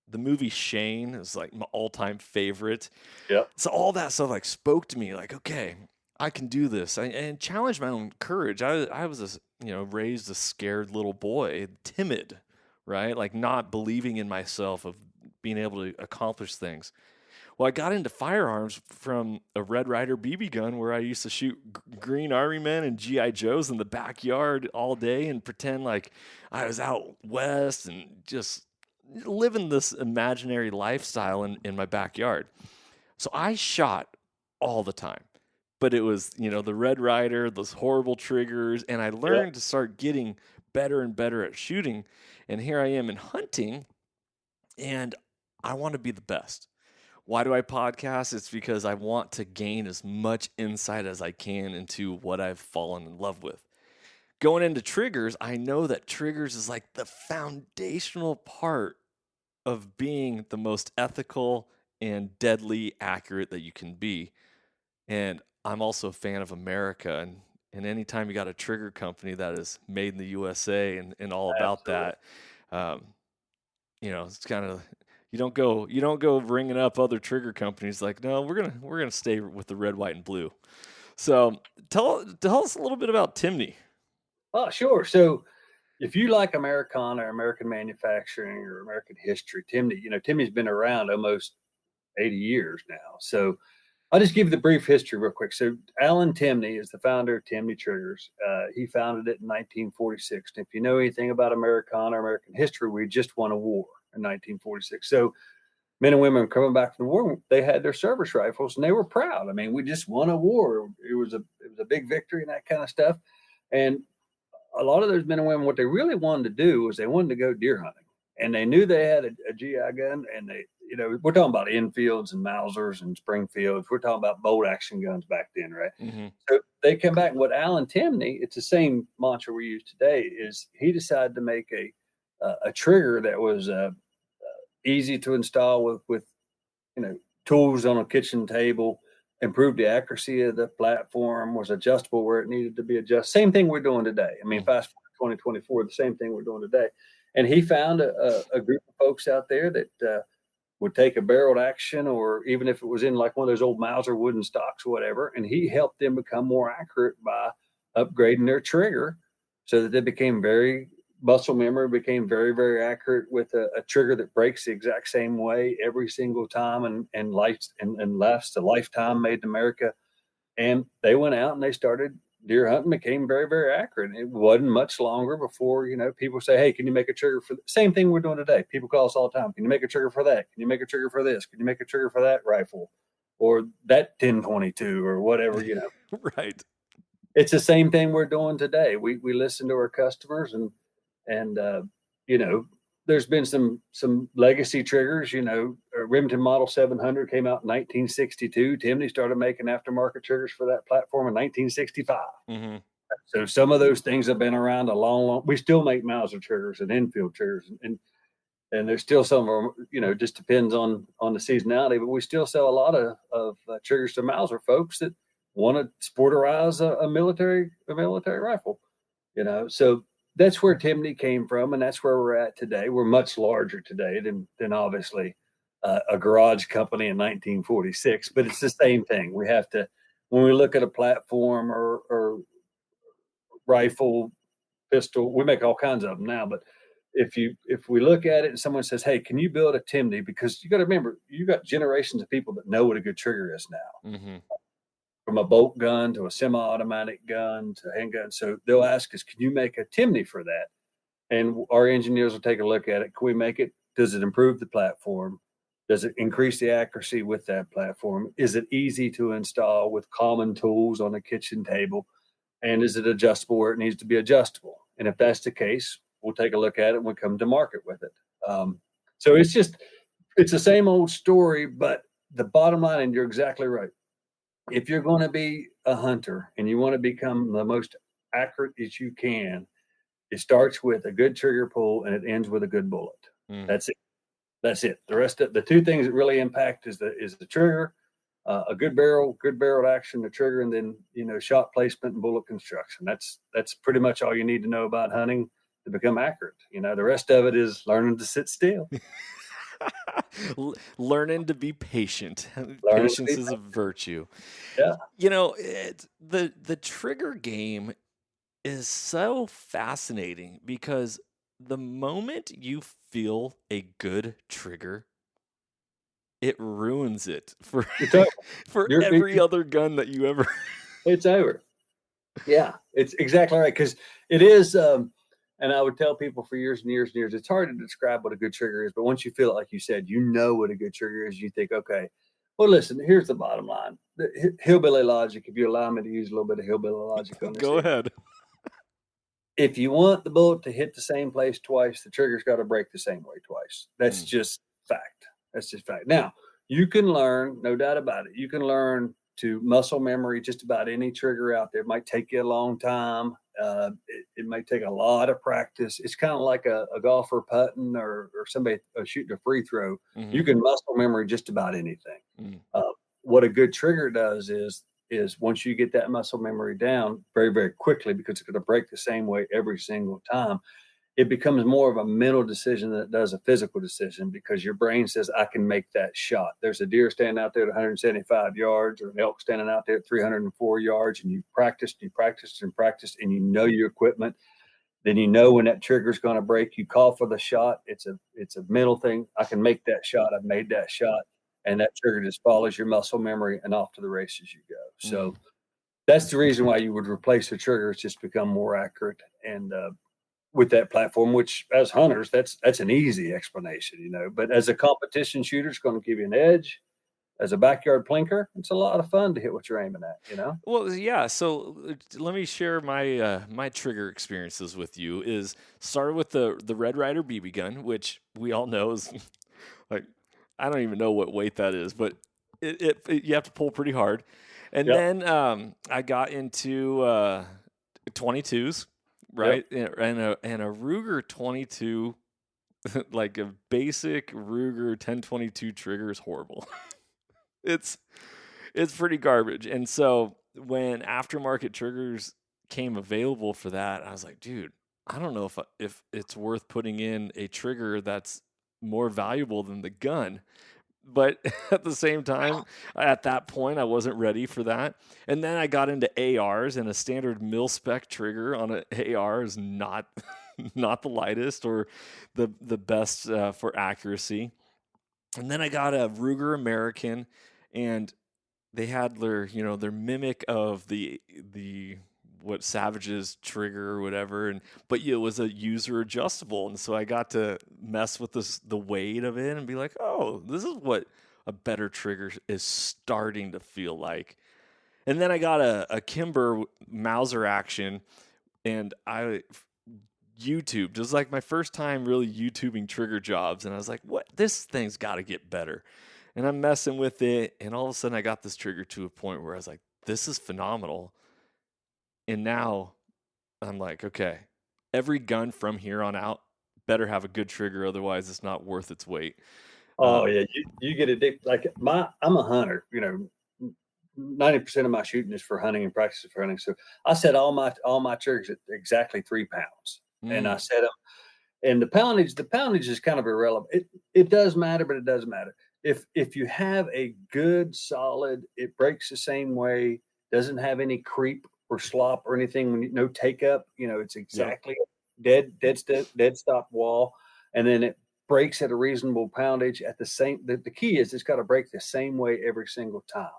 the movie Shane is my all-time favorite. Yeah. So all that stuff spoke to me, okay, I can do this, and challenge my own courage. I was raised a scared little boy, timid, right? Not believing in myself, of being able to accomplish things. Well, I got into firearms from a Red Ryder BB gun, where I used to shoot green Army men and GI Joes in the backyard all day and pretend like I was out west and just living this imaginary lifestyle in my backyard. So I shot all the time, but it was, the Red Ryder, those horrible triggers, and I learned to start getting better and better at shooting. And here I am in hunting, and I want to be the best. Why do I podcast? It's because I want to gain as much insight as I can into what I've fallen in love with. Going into triggers, I know that triggers is the foundational part of being the most ethical and deadly accurate that you can be. And I'm also a fan of America. And anytime you got a trigger company that is made in the USA and all about that, it's kind of... You don't go ringing up other trigger companies no, we're gonna stay with the red, white, and blue. So tell us a little bit about Timney. Oh, sure. So if you like Americana or American manufacturing or American history, Timney's been around almost 80 years now. So I'll just give you the brief history real quick. So Alan Timney is the founder of Timney Triggers. He founded it in 1946. And if you know anything about Americana or American history, we just won a war in 1946. So men and women coming back from the war, they had their service rifles and they were proud. I mean, we just won a war. It was a big victory and that kind of stuff. And a lot of those men and women, what they really wanted to do was they wanted to go deer hunting, and they knew they had a GI gun, and we're talking about Enfields and Mausers and Springfields. We're talking about bolt action guns back then, right? Mm-hmm. So they come back. And what Alan Timney, it's the same mantra we use today, is he decided to make a trigger that was easy to install with tools on a kitchen table, improved the accuracy of the platform, was adjustable where it needed to be adjusted. Same thing we're doing today. I mean, fast forward 2024, the same thing we're doing today. And he found a group of folks out there that would take a barreled action, or even if it was in like one of those old Mauser wooden stocks or whatever, and he helped them become more accurate by upgrading their trigger so that they became muscle memory became very, very accurate with a trigger that breaks the exact same way every single time and lasts a lifetime, made in America. And they went out and they started deer hunting, became very, very accurate. It wasn't much longer before, people say, hey, can you make a trigger for the same thing we're doing today? People call us all the time. Can you make a trigger for that? Can you make a trigger for this? Can you make a trigger for that rifle or that 1022 or whatever, Right. It's the same thing we're doing today. We listen to our customers and there's been some legacy triggers. Remington Model 700 came out in 1962. Timney started making aftermarket triggers for that platform in 1965. Mm-hmm. So some of those things have been around a long. We still make Mauser triggers and Enfield triggers, and there's still some of them. Just depends on the seasonality. But we still sell a lot of triggers to Mauser folks that want to sporterize a military rifle. So that's where Timney came from, and that's where we're at today. We're much larger today than obviously a garage company in 1946, but it's the same thing. We have to, when we look at a platform or rifle, pistol, we make all kinds of them now. But if we look at it and someone says, "Hey, can you build a Timney?" Because you got to remember, you got generations of people that know what a good trigger is now. Mm-hmm. From a bolt gun to a semi-automatic gun to a handgun. So they'll ask us, can you make a Timney for that? And our engineers will take a look at it. Can we make it? Does it improve the platform? Does it increase the accuracy with that platform? Is it easy to install with common tools on the kitchen table? And is it adjustable where it needs to be adjustable? And if that's the case, we'll take a look at it and we'll come to market with it. So it's the same old story, but the bottom line, and you're exactly right. If you're going to be a hunter and you want to become the most accurate as you can, it starts with a good trigger pull and it ends with a good bullet. That's it. That's it. The rest of the two things that really impact is the trigger, a good barreled action, the trigger, and then shot placement and bullet construction. That's pretty much all you need to know about hunting to become accurate. The rest of it is learning to sit still. Learning to be patient. Patience is a virtue. Yeah. The trigger game is so fascinating because the moment you feel a good trigger, it ruins it for every other gun that you ever. It's over. Yeah, it's exactly right, because it is. And I would tell people for years and years and years, it's hard to describe what a good trigger is. But once you feel it, like you said, what a good trigger is, you think, okay, well, listen, here's the bottom line. The hillbilly logic, if you allow me to use a little bit of hillbilly logic on this. Go ahead. If you want the bullet to hit the same place twice, the trigger's got to break the same way twice. That's just fact. That's just fact. Now, you can learn, no doubt about it. You can learn to muscle memory just about any trigger out there. It might take you a long time. It may take a lot of practice. It's kind of like a golfer putting or somebody shooting a free throw. Mm-hmm. You can muscle memory just about anything. Mm-hmm. What a good trigger does is once you get that muscle memory down very, very quickly, because it's going to break the same way every single time, it becomes more of a mental decision than it does a physical decision, because your brain says, I can make that shot. There's a deer standing out there at 175 yards, or an elk standing out there at 304 yards, and you practiced, and you know your equipment. Then you know when that trigger is going to break. You call for the shot. It's a mental thing. I can make that shot. I've made that shot, and that trigger just follows your muscle memory, and off to the races you go. So that's the reason why you would replace the trigger. It's just become more accurate, and with that platform, which as hunters, that's an easy explanation, you know. But as a competition shooter, it's going to give you an edge. As a backyard plinker, it's a lot of fun to hit what you're aiming at, you know. Well, yeah. So let me share my my trigger experiences with you. Is started with the Red Ryder BB gun, which we all know is like, I don't even know what weight that is, but it you have to pull pretty hard. And Yep. then I got into 22s, right? And a Ruger 22, like a basic Ruger 1022 trigger is horrible. it's pretty garbage. And so when aftermarket triggers came available for that, I was like, dude, I don't know if it's worth putting in a trigger that's more valuable than the gun. But at the same time, at that point, I wasn't ready for that. And then I got into ARs, and a standard mil spec trigger on an AR is not not the lightest or the best for accuracy. And then I got a Ruger American, and they had their mimic of the what Savage's trigger or whatever, but it was a user adjustable, and so I got to mess with the weight of it and be like, oh, this is what a better trigger is starting to feel like. And then I got a Kimber Mauser action, and I YouTubed. It was like my first time really YouTubing trigger jobs, and I was like, what? This thing's got to get better. And I'm messing with it, and all of a sudden I got this trigger to a point where I was like, this is phenomenal. And now I'm like, okay, every gun from here on out better have a good trigger, otherwise it's not worth its weight. Oh yeah, you get addicted. Like I'm a hunter. You know, 90% of my shooting is for hunting and practice for hunting. So I set all my triggers at exactly 3 pounds, and I set them. And the poundage is kind of irrelevant. It does matter, but it doesn't matter. If you have a good solid, it breaks the same way, doesn't have any creep or slop or anything, when no take up, you know, it's exactly dead stop wall, and then it breaks at a reasonable poundage at the same. The key is it's got to break the same way every single time.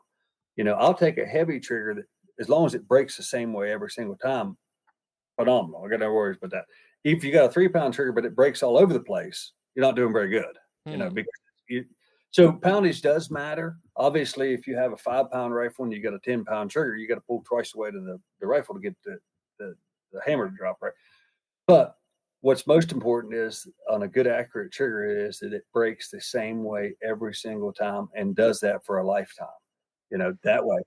You know, I'll take a heavy trigger that, as long as it breaks the same way every single time, phenomenal. I got no worries about that. If you got a 3 pound trigger, but it breaks all over the place, you're not doing very good, you know, because so poundage does matter. Obviously, if you have a 5 pound rifle and you got a 10 pound trigger, you got to pull twice the weight of the rifle to get the hammer to drop right. But what's most important is on a good accurate trigger is that it breaks the same way every single time and does that for a lifetime, you know, that way.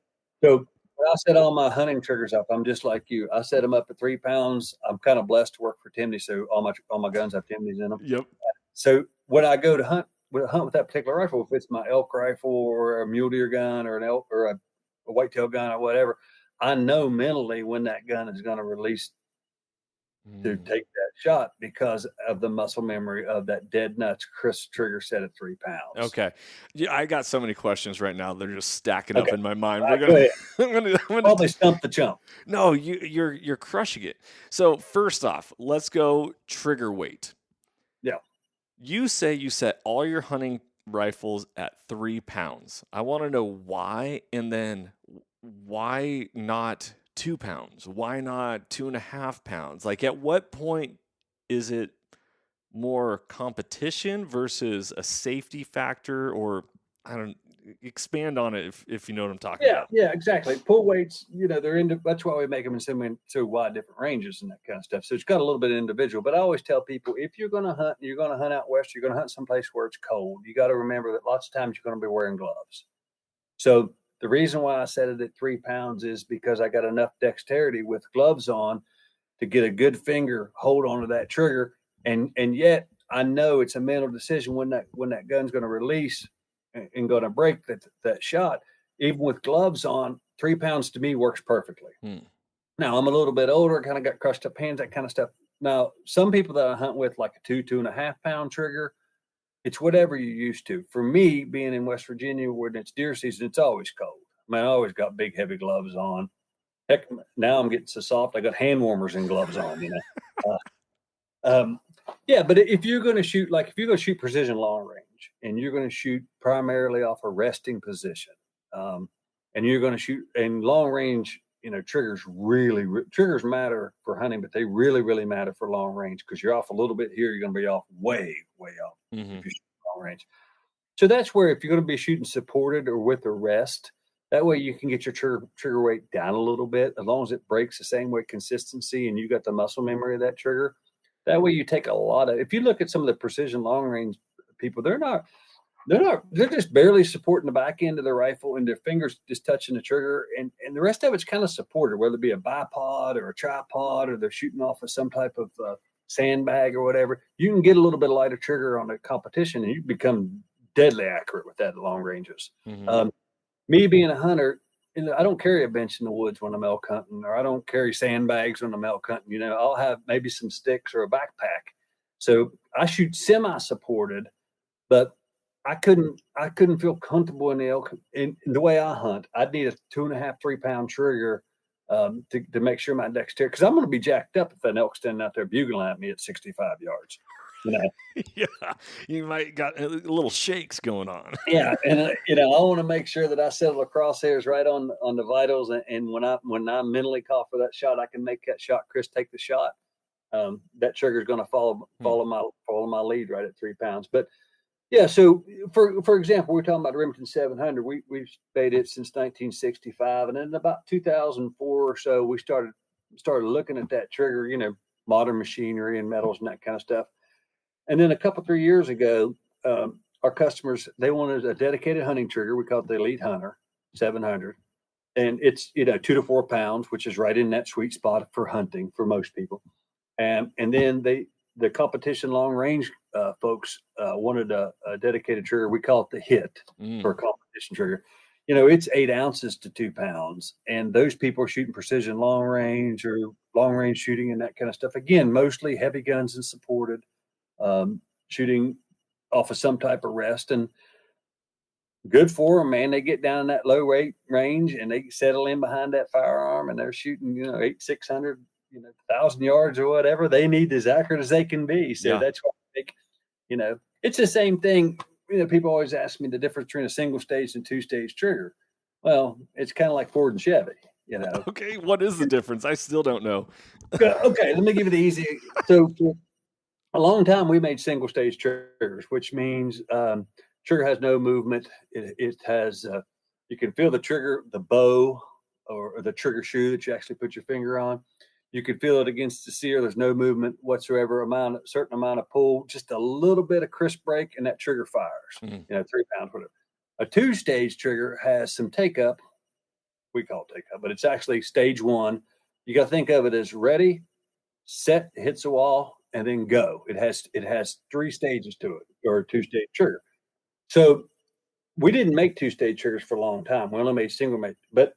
So when I set all my hunting triggers up, I'm just like you. I set them up at 3 pounds. I'm kind of blessed to work for Timney, so all my guns have Timneys in them. Yep. So when I go to hunt with that particular rifle, if it's my elk rifle or a mule deer gun or an elk or a whitetail gun or whatever, I know mentally when that gun is going to release to take that shot because of the muscle memory of that dead nuts crisp trigger set at 3 pounds. Okay. Yeah, I got so many questions right now. They're just stacking up in my mind. We're gonna, I'm gonna probably stump the chump. No, you're crushing it. So first off, let's go trigger weight. Yeah. You say you set all your hunting rifles at 3 pounds. I want to know why, and then why not 2 pounds? Why not 2.5 pounds? Like, at what point is it more competition versus a safety factor? Or I don't expand on it if you know what I'm talking about. Yeah, exactly. Pull weights, you know, that's why we make them in so wide different ranges and that kind of stuff. So it's got a little bit of individual. But I always tell people, if you're going to hunt, you're going to hunt out west, you're going to hunt someplace where it's cold. You got to remember that lots of times you're going to be wearing gloves. So the reason why I set it at 3 pounds is because I got enough dexterity with gloves on to get a good finger hold onto that trigger, and yet I know it's a mental decision when that gun's going to release and going to break that shot. Even with gloves on, 3 pounds to me works perfectly. Now I'm a little bit older, kind of got crushed up hands, that kind of stuff. Now, some people that I hunt with, like a 2.5 pound trigger, it's whatever you're used to. For me, being in West Virginia, when it's deer season, it's always cold. I mean, I always got big, heavy gloves on. Heck, now I'm getting so soft, I got hand warmers and gloves on, yeah, but if you're going to shoot, like if you're going to shoot precision long range and you're going to shoot primarily off a resting position, and you're going to shoot in long range, triggers triggers matter for hunting, but they really, really matter for long range because you're off a little bit here, you're going to be off way, way off if you shoot long range. So that's where if you're going to be shooting supported or with a rest, that way you can get your trigger weight down a little bit, as long as it breaks the same way consistency and you got the muscle memory of that trigger. That way you take a lot of, if you look at some of the precision long range people, they're just barely supporting the back end of the rifle and their fingers just touching the trigger. And the rest of it's kind of supported, whether it be a bipod or a tripod, or they're shooting off of some type of sandbag or whatever. You can get a little bit of lighter trigger on the competition and you become deadly accurate with that at long ranges. Me being a hunter, I don't carry a bench in the woods when I'm elk hunting, or I don't carry sandbags when I'm elk hunting. I'll have maybe some sticks or a backpack. So I shoot semi-supported, but I couldn't feel comfortable in the elk in the way I hunt. I'd need a 2.5, 3 pound trigger to make sure my dexterity, because I'm going to be jacked up if an elk's standing out there bugling at me at 65 yards. Yeah, you might got little shakes going on. Yeah, and I want to make sure that I settle the crosshairs right on the vitals, and when I mentally call for that shot, I can make that shot. Chris, take the shot. That trigger is going to follow my lead right at 3 pounds. But yeah, so for example, we're talking about Remington 700. We've spayed it since 1965, and then about 2004 or so, we started looking at that trigger. Modern machinery and metals and that kind of stuff. And then a couple, 3 years ago, our customers, they wanted a dedicated hunting trigger. We call it the Elite Hunter 700. And it's, 2 to 4 pounds, which is right in that sweet spot for hunting for most people. And then the competition long range folks wanted a dedicated trigger. We call it the Hit for a competition trigger. It's 8 ounces to 2 pounds. And those people are shooting precision long range or long range shooting and that kind of stuff. Again, mostly heavy guns and supported. Shooting off of some type of rest, and good for them, man. They get down in that low rate range and they settle in behind that firearm and they're shooting, 600, 1,000 yards or whatever. They need as accurate as they can be. So that's why I think, it's the same thing. People always ask me the difference between a single stage and 2-stage trigger. Well, it's kind of like Ford and Chevy, Okay, what is the difference? I still don't know. Okay, let me give you the easy. So for a long time, we made single stage triggers, which means trigger has no movement. It has, you can feel the trigger, the bow, or the trigger shoe that you actually put your finger on. You can feel it against the sear. There's no movement whatsoever. Certain amount of pull, just a little bit of crisp break, and that trigger fires. 3 pounds, whatever. A 2-stage trigger has some take up. We call it take up, but it's actually stage 1. You got to think of it as ready, set, hits a wall, and then go. It has 3 stages to it, or a 2-stage trigger. So we didn't make 2-stage triggers for a long time. We only made single made, but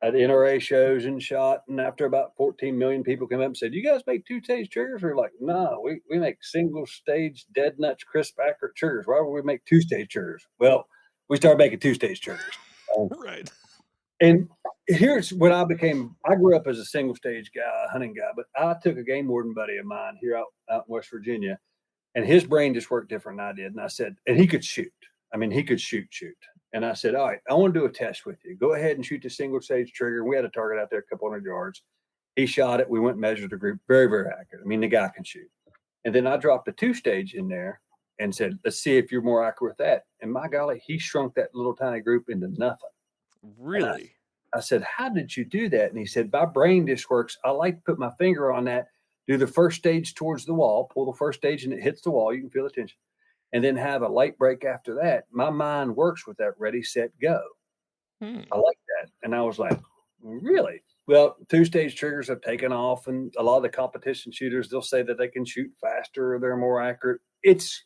at NRA shows and shot, and after about 14 million people came up and said, "You guys make 2-stage triggers?" We're like, "No, we make single stage, dead nuts, crisp, accurate triggers. Why would we make 2-stage triggers?" Well, we started making 2-stage triggers. Right. And here's when I grew up as a single stage guy, hunting guy, but I took a game warden buddy of mine here out in West Virginia, and his brain just worked different than I did. And I said, and he could shoot. I mean, he could shoot. And I said, "All right, I want to do a test with you. Go ahead and shoot the single stage trigger." We had a target out there a couple hundred yards. He shot it. We went and measured the group. Very, very accurate. I mean, the guy can shoot. And then I dropped a 2-stage in there and said, "Let's see if you're more accurate with that." And my golly, he shrunk that little tiny group into nothing. Really? I said, "How did you do that?" And he said, "My brain just works. I like to put my finger on that, do the first stage towards the wall, pull the first stage and it hits the wall. You can feel the tension. And then have a light break after that. My mind works with that ready, set, go." I like that. And I was like, "Really?" Well, 2-stage triggers have taken off, and a lot of the competition shooters, they'll say that they can shoot faster or they're more accurate. It's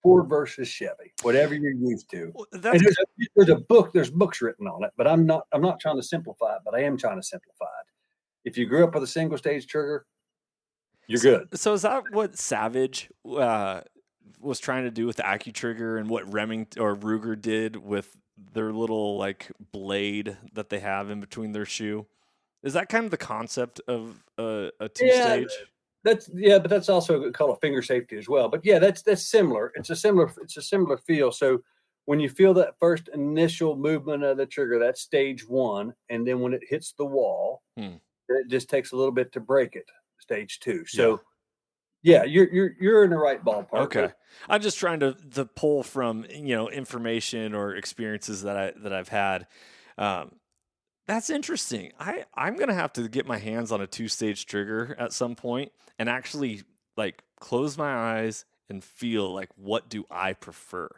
Ford versus Chevy, whatever you're used to. Well, and there's books written on it, but I'm not trying to simplify it, but I am trying to simplify it. If you grew up with a single stage trigger, you're good. So is that what Savage was trying to do with the AccuTrigger, and what Remington or Ruger did with their little like blade that they have in between their shoe? Is that kind of the concept of a two-stage? But that's also called a finger safety as well. But yeah, that's similar. It's a similar feel. So when you feel that first initial movement of the trigger, that's stage one, and then when it hits the wall, it just takes a little bit to break it. Stage two. So yeah, you're in the right ballpark. Okay. I'm just trying to pull from information or experiences that I've had. That's interesting. I'm gonna have to get my hands on a two-stage trigger at some point and actually like close my eyes and feel like, what do I prefer?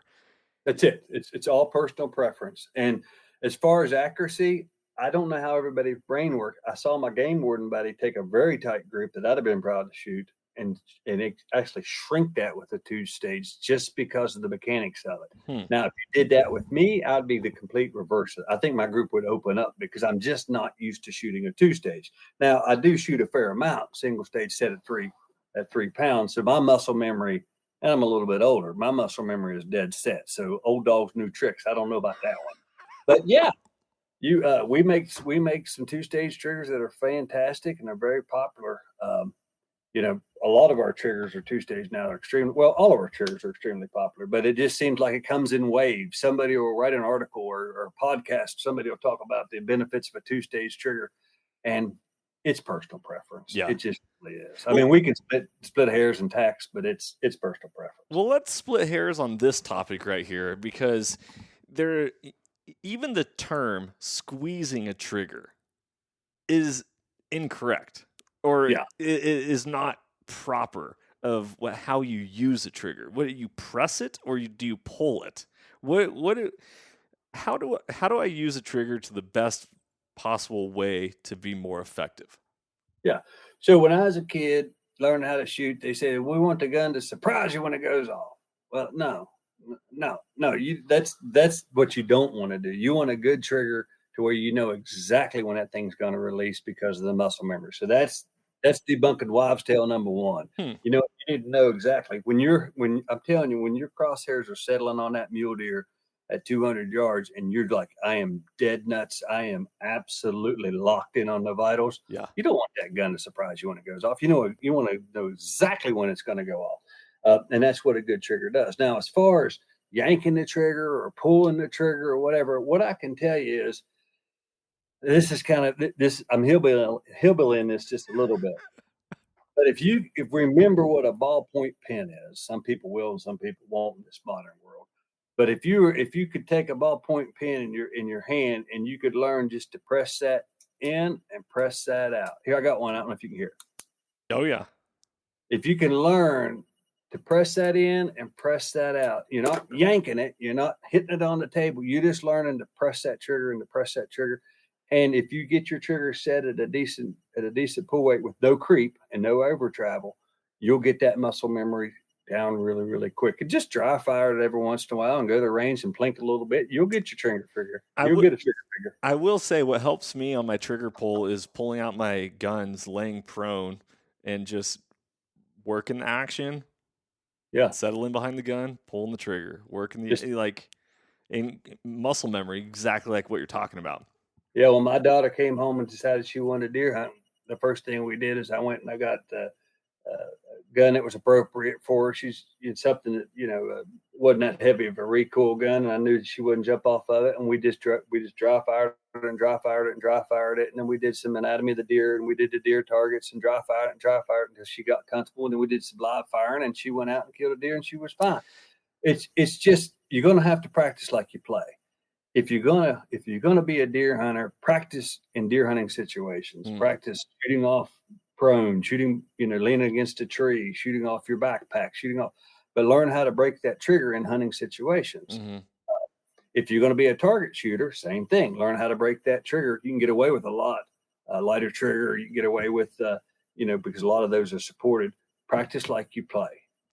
That's it. It's all personal preference. And as far as accuracy, I don't know how everybody's brain works. I saw my game warden buddy take a very tight group that I'd have been proud to shoot and it actually shrink that with a two-stage just because of the mechanics of it. Now, if you did that with me, I'd be the complete reverse. I think my group would open up because I'm just not used to shooting a two-stage. Now, I do shoot a fair amount, single stage set at 3 pounds. So my muscle memory, and I'm a little bit older, my muscle memory is dead set. So old dogs, new tricks. I don't know about that one. But yeah, we make some two-stage triggers that are fantastic and are very popular. A lot of our triggers are two-stage now. All of our triggers are extremely popular, but it just seems like it comes in waves. Somebody will write an article or a podcast. Somebody will talk about the benefits of a two-stage trigger, and it's personal preference. Yeah. It just really is. I mean, we can split hairs and tacks, but it's personal preference. Well, let's split hairs on this topic right here, because even the term squeezing a trigger is incorrect, or it is not proper of how you use a trigger. What, you press it or do you pull it? How do I use a trigger to the best possible way to be more effective? Yeah. So when I was a kid learning how to shoot, they said, we want the gun to surprise you when it goes off. Well, no, that's what you don't want to do. You want a good trigger to where you know exactly when that thing's going to release because of the muscle memory. So that's debunking wives' tale number one. You need to know exactly when I'm telling you, when your crosshairs are settling on that mule deer at 200 yards and you're like, I am dead nuts. I am absolutely locked in on the vitals. Yeah. You don't want that gun to surprise you when it goes off. You want to know exactly when it's going to go off. And that's what a good trigger does. Now, as far as yanking the trigger or pulling the trigger or whatever, what I can tell you is, this is kind of this. I'm hillbillying this just a little bit, but if remember what a ballpoint pen is, some people will and some people won't in this modern world. But if you could take a ballpoint pen in your hand and you could learn just to press that in and press that out. Here, I got one. I don't know if you can hear it. Oh yeah. If you can learn to press that in and press that out, you're not yanking it, you're not hitting it on the table. You're just learning to press that trigger and to press that trigger. And if you get your trigger set at a decent pull weight with no creep and no over travel, you'll get that muscle memory down really, really quick. And just dry fire it every once in a while and go to the range and plink a little bit. You'll get your trigger figure. You'll get a trigger figure. I will say what helps me on my trigger pull is pulling out my guns, laying prone, and just working the action. Yeah. Settling behind the gun, pulling the trigger, working in muscle memory, exactly like what you're talking about. Yeah, when my daughter came home and decided she wanted deer hunting, the first thing we did is I went and I got a gun that was appropriate for her. She's something that wasn't that heavy of a recoil gun, and I knew that she wouldn't jump off of it. And we just dry fired it and dry fired it and dry fired it, and then we did some anatomy of the deer and we did the deer targets and dry fired it until she got comfortable. And then we did some live firing, and she went out and killed a deer, and she was fine. It's just, you're going to have to practice like you play. If you're gonna be a deer hunter, practice in deer hunting situations. Practice shooting off prone, shooting, leaning against a tree, shooting off your backpack, but learn how to break that trigger in hunting situations. If you're going to be a target shooter, same thing. Learn how to break that trigger. You can get away with a lot lighter trigger. You can get away with, because a lot of those are supported. Practice like you play.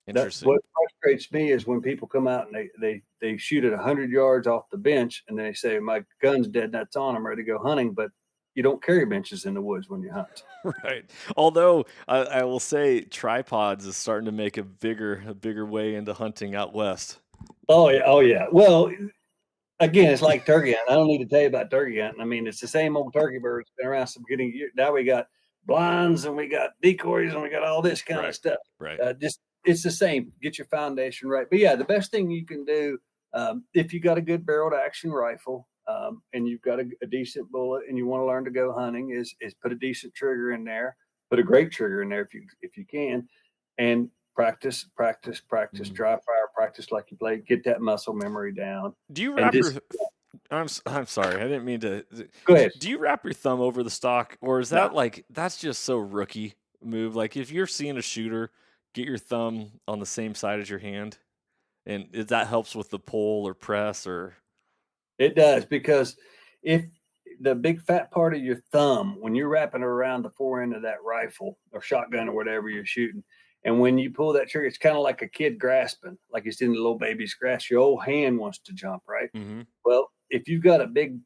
Interesting. What frustrates me is when people come out and they shoot at 100 yards off the bench and they say, my gun's dead nuts on, I'm ready to go hunting, but you don't carry benches in the woods when you hunt. Right. Although I will say tripods is starting to make a bigger way into hunting out west. Oh yeah, oh yeah. Well, again, it's like turkey hunting. I don't need to tell you about turkey hunting. I mean, it's the same old turkey bird. It's been around some beginning years. Now we got blinds and we got decoys and we got all this kind of stuff. Right. Just it's the same. Get your foundation right. But yeah, the best thing you can do if you got a good barreled action rifle and you've got a decent bullet and you want to learn to go hunting, is put a decent trigger in there. Put a great trigger in there if you can, and practice, dry fire, practice like you play, get that muscle memory down. Do you wrap your I'm sorry, I didn't mean to. Go ahead. Do you wrap your thumb over the stock, or is that that's just so rookie move? Like if you're seeing a shooter, get your thumb on the same side as your hand, and if that helps with the pull or press, or it does, because if the big fat part of your thumb, when you're wrapping it around the fore end of that rifle or shotgun or whatever you're shooting, and when you pull that trigger, it's kind of like a kid grasping, like you're seeing the little baby's grasp. Your old hand wants to jump, right? Mm-hmm. Well, if you've got a big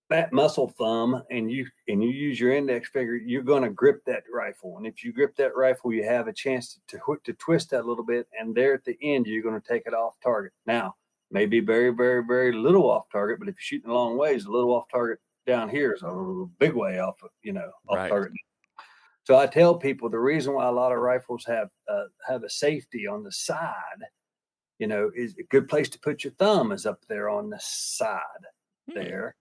fat muscle thumb and you use your index finger, you're going to grip that rifle. And if you grip that rifle, you have a chance to twist that a little bit. And there at the end, you're going to take it off target. Now, maybe very, very, very little off target, but if you're shooting a long ways, a little off target down here is a big way off, off target. So I tell people the reason why a lot of rifles have a safety on the side, is a good place to put your thumb is up there on the side there.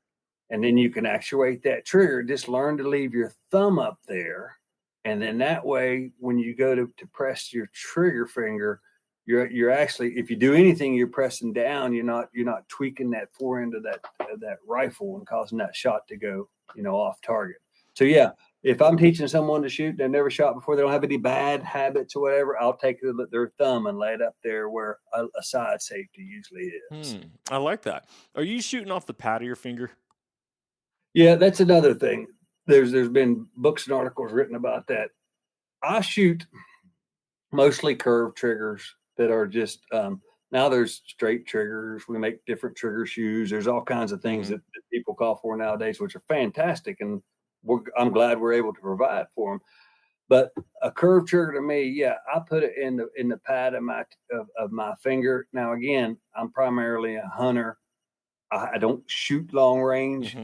And then you can actuate that trigger. Just learn to leave your thumb up there. And then that way, when you go to press your trigger finger, you're actually, if you do anything, you're pressing down. You're not tweaking that fore end of that rifle and causing that shot to go, off target. So yeah, if I'm teaching someone to shoot, they've never shot before, they don't have any bad habits or whatever, I'll take their thumb and lay it up there where a side safety usually is. I like that. Are you shooting off the pad of your finger? Yeah, that's another thing. There's been books and articles written about that. I shoot mostly curved triggers that are just now there's straight triggers. We make different trigger shoes. There's all kinds of things that people call for nowadays, which are fantastic, and I'm glad we're able to provide for them. But a curved trigger to me, yeah, I put it in the pad of my finger. Now again, I'm primarily a hunter. I don't shoot long range.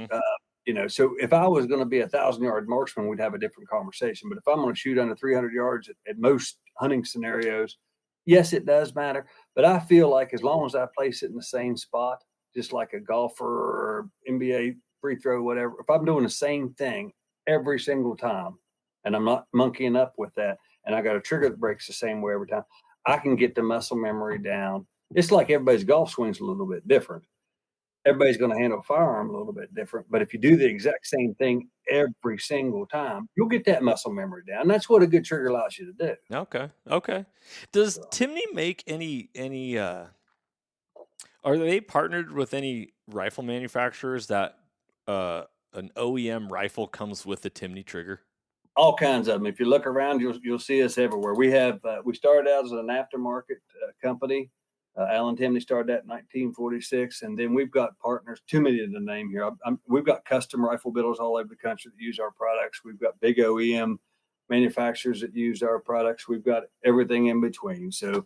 So if I was going to be 1,000-yard marksman, we'd have a different conversation. But if I'm going to shoot under 300 yards at most hunting scenarios, yes, it does matter. But I feel like as long as I place it in the same spot, just like a golfer or NBA free throw, whatever, if I'm doing the same thing every single time and I'm not monkeying up with that, and I got a trigger that breaks the same way every time, I can get the muscle memory down. It's like everybody's golf swing's a little bit different. Everybody's going to handle a firearm a little bit different. But if you do the exact same thing every single time, you'll get that muscle memory down. That's what a good trigger allows you to do. Okay. Does Timney make any are they partnered with any rifle manufacturers that an OEM rifle comes with the Timney trigger? All kinds of them. If you look around, you'll see us everywhere. We have we started out as an aftermarket company. Alan Timney started that in 1946, and then we've got partners, too many to name here. We've got custom rifle builders all over the country that use our products. We've got big OEM manufacturers that use our products. We've got everything in between. So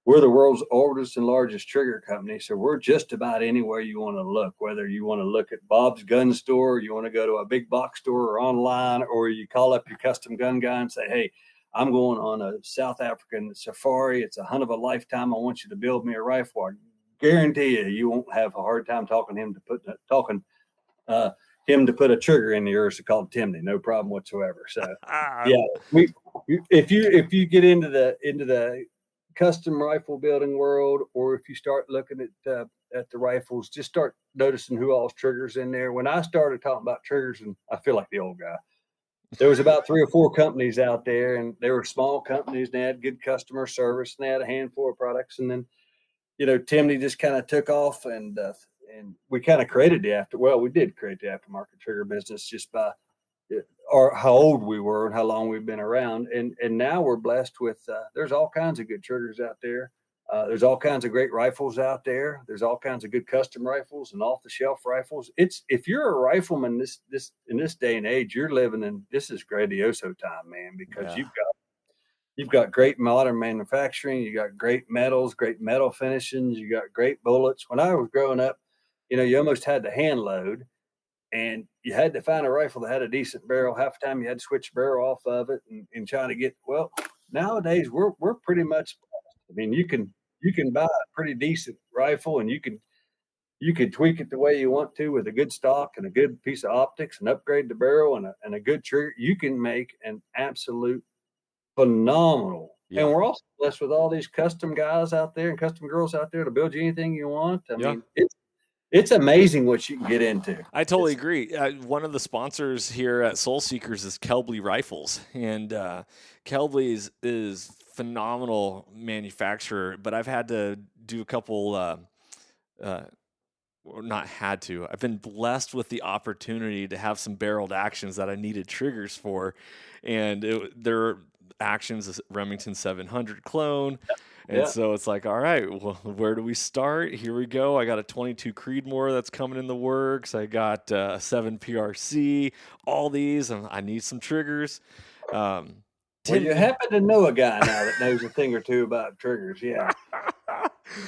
we're the world's oldest and largest trigger company. So we're just about anywhere you want to look, whether you want to look at Bob's gun store, you want to go to a big box store or online, or you call up your custom gun guy and say, hey, I'm going on a South African safari. It's a hunt of a lifetime. I want you to build me a rifle. I guarantee you won't have a hard time talking him to put a trigger in yours called Timney. No problem whatsoever. So yeah, if you get into the custom rifle building world, or if you start looking at the rifles, just start noticing who all's triggers in there. When I started talking about triggers, and I feel like the old guy, there was about 3 or 4 companies out there, and they were small companies, and they had good customer service, and they had a handful of products. And then, Timney just kind of took off, and we kind of created we did create the aftermarket trigger business just by how old we were and how long we've been around. And now we're blessed with, there's all kinds of good triggers out there. There's all kinds of great rifles out there. There's all kinds of good custom rifles and off-the-shelf rifles. If you're a rifleman in this day and age, you're living in, this is grandioso time, man, because you've got great modern manufacturing. You got great metals, great metal finishings. You got great bullets. When I was growing up, you almost had to hand load, and you had to find a rifle that had a decent barrel. Half the time you had to switch the barrel off of it and try to get, well, nowadays we're pretty much, I mean, you can buy a pretty decent rifle, and you can tweak it the way you want to with a good stock and a good piece of optics, and upgrade the barrel and a good trigger. You can make an absolute phenomenal. And Yeah. we're also blessed with all these custom guys out there and custom girls out there to build you anything you want. I mean, it's amazing what you can get into. I totally agree. One of the sponsors here at Soul Seekers is Kelbley Rifles, and Kelbley is phenomenal manufacturer. But I've had to do a couple, or not had to. I've been blessed with the opportunity to have some barreled actions that I needed triggers for, and their actions is Remington 700 clone. And so it's like, all right, well, where do we start? Here we go. I got a 22 Creedmoor that's coming in the works. I got a 7 PRC, all these, and I need some triggers. Well, you happen to know a guy now that knows a thing or two about triggers. Yeah.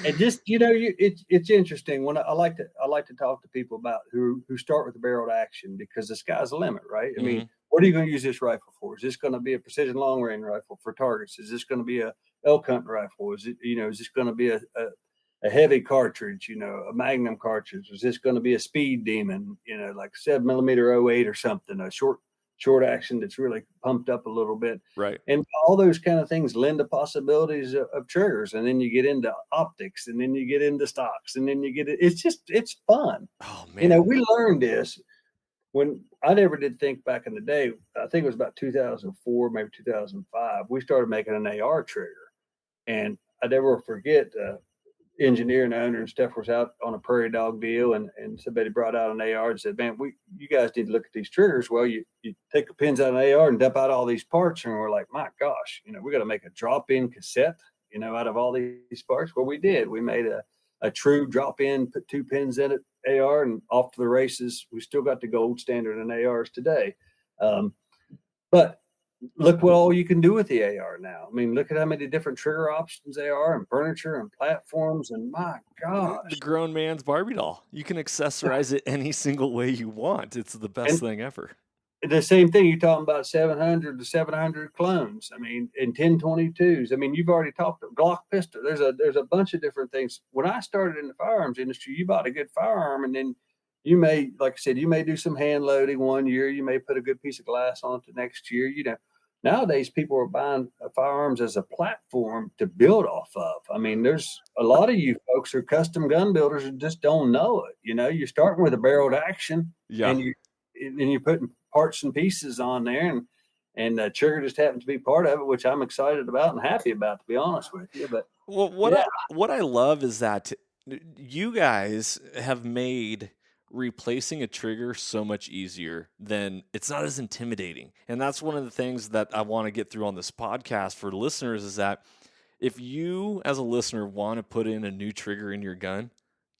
And just, it's interesting when I like to talk to people about who start with the barreled action, because the sky's the limit, right? I mean, what are you going to use this rifle for? Is this going to be a precision long range rifle for targets? Is this going to be a elk hunt rifle? Is this going to be a heavy cartridge, a Magnum cartridge? Is this going to be a speed demon, like 7mm 08 or something, a short action that's really pumped up a little bit, right? And all those kind of things lend to possibilities of triggers. And then you get into optics, and then you get into stocks, and then you get it's fun. Oh man, we learned this when I never did think back in the day. I think it was about 2004, maybe 2005. We started making an AR trigger, and I never forget. Engineer and owner and stuff was out on a prairie dog deal, and somebody brought out an AR and said, man, you guys need to look at these triggers. Well, you take the pins out of an AR and dump out all these parts, and we're like, my gosh, we got to make a drop-in cassette, out of all these parts. Well, we did. We made a true drop-in, put 2 pins in it, AR, and off to the races. We still got the gold standard in ARs today. But look what all you can do with the AR now. I mean, look at how many different trigger options they are, and furniture and platforms. And my gosh, the grown man's Barbie doll. You can accessorize it any single way you want. It's the best thing ever. The same thing you're talking about, 700 to 700 clones. I mean, and 1022s. I mean, you've already talked about Glock pistol. There's a bunch of different things. When I started in the firearms industry, you bought a good firearm, and then you may, like I said, you may do some hand loading one year. You may put a good piece of glass on it the next year. Nowadays, people are buying firearms as a platform to build off of. I mean, there's a lot of you folks who are custom gun builders who just don't know it. You're starting with a barreled action, and you're putting parts and pieces on there, and the trigger just happens to be part of it, which I'm excited about and happy about, to be honest with you. But what I love is that you guys have made replacing a trigger so much easier. Than it's not as intimidating. And that's one of the things that I want to get through on this podcast for listeners, is that if you as a listener want to put in a new trigger in your gun,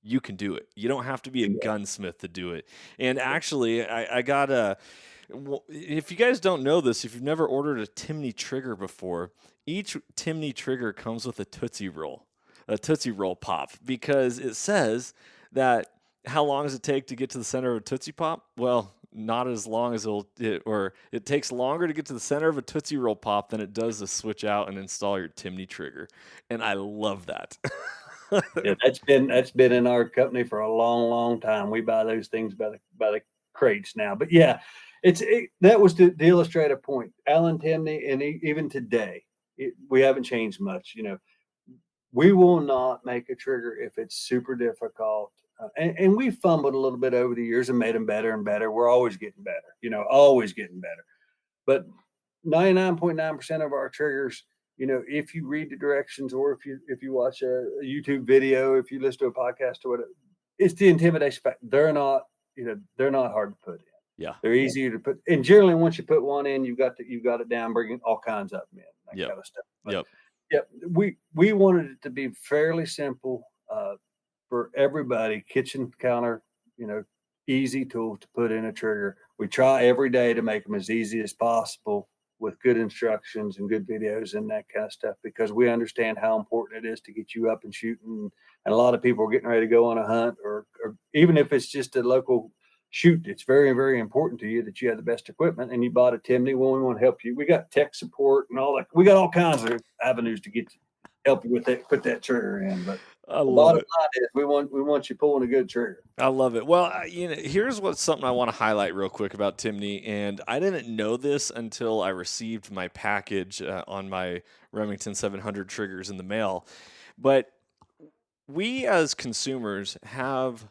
you can do it. You don't have to be a gunsmith to do it. And actually, I got if you guys don't know this, if you've never ordered a Timney trigger before, each Timney trigger comes with a Tootsie Roll pop, because it says that how long does it take to get to the center of a Tootsie Pop? Well, not as long as it takes longer to get to the center of a Tootsie Roll Pop than it does to switch out and install your Timney trigger. And I love that. Yeah, that's been in our company for a long, long time. We buy those things by the crates now. But yeah, that was to illustrate a point. Alan Timney, and even today, we haven't changed much. We will not make a trigger if it's super difficult. And we fumbled a little bit over the years and made them better and better. We're always getting better, always getting better. But 99.9% of our triggers, if you read the directions, or if you watch a YouTube video, if you listen to a podcast or whatever, it's the intimidation factor. They're not hard to put in. Yeah, they're easier to put. And generally, once you put one in, you've got it down, bringing all kinds of them in, that kind of stuff. But Yep. We wanted it to be fairly simple for everybody. Kitchen counter, you know, easy tools to put in a trigger. We try every day to make them as easy as possible with good instructions and good videos and that kind of stuff, because we understand how important it is to get you up and shooting. And a lot of people are getting ready to go on a hunt, or even if it's just a local shoot, it's very, very important to you that you have the best equipment. And you bought a Timney. Well, we want to help you. We got tech support and all that. We got all kinds of avenues to get help you with that, put that trigger in. But I the love bottom it. line is we want you pulling a good trigger. I love it. Well, here's what's something I want to highlight real quick about Timney, and I didn't know this until I received my package on my Remington 700 triggers in the mail. But we as consumers have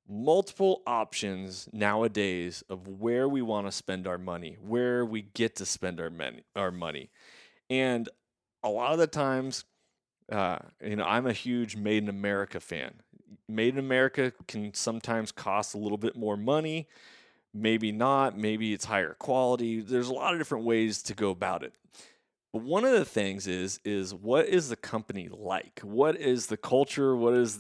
multiple options nowadays of where we want to spend our money, where we get to spend our money. And a lot of the times, I'm a huge Made in America fan. Made in America can sometimes cost a little bit more money, maybe not, maybe it's higher quality. There's a lot of different ways to go about it. But one of the things is what is the company like? What is the culture? What is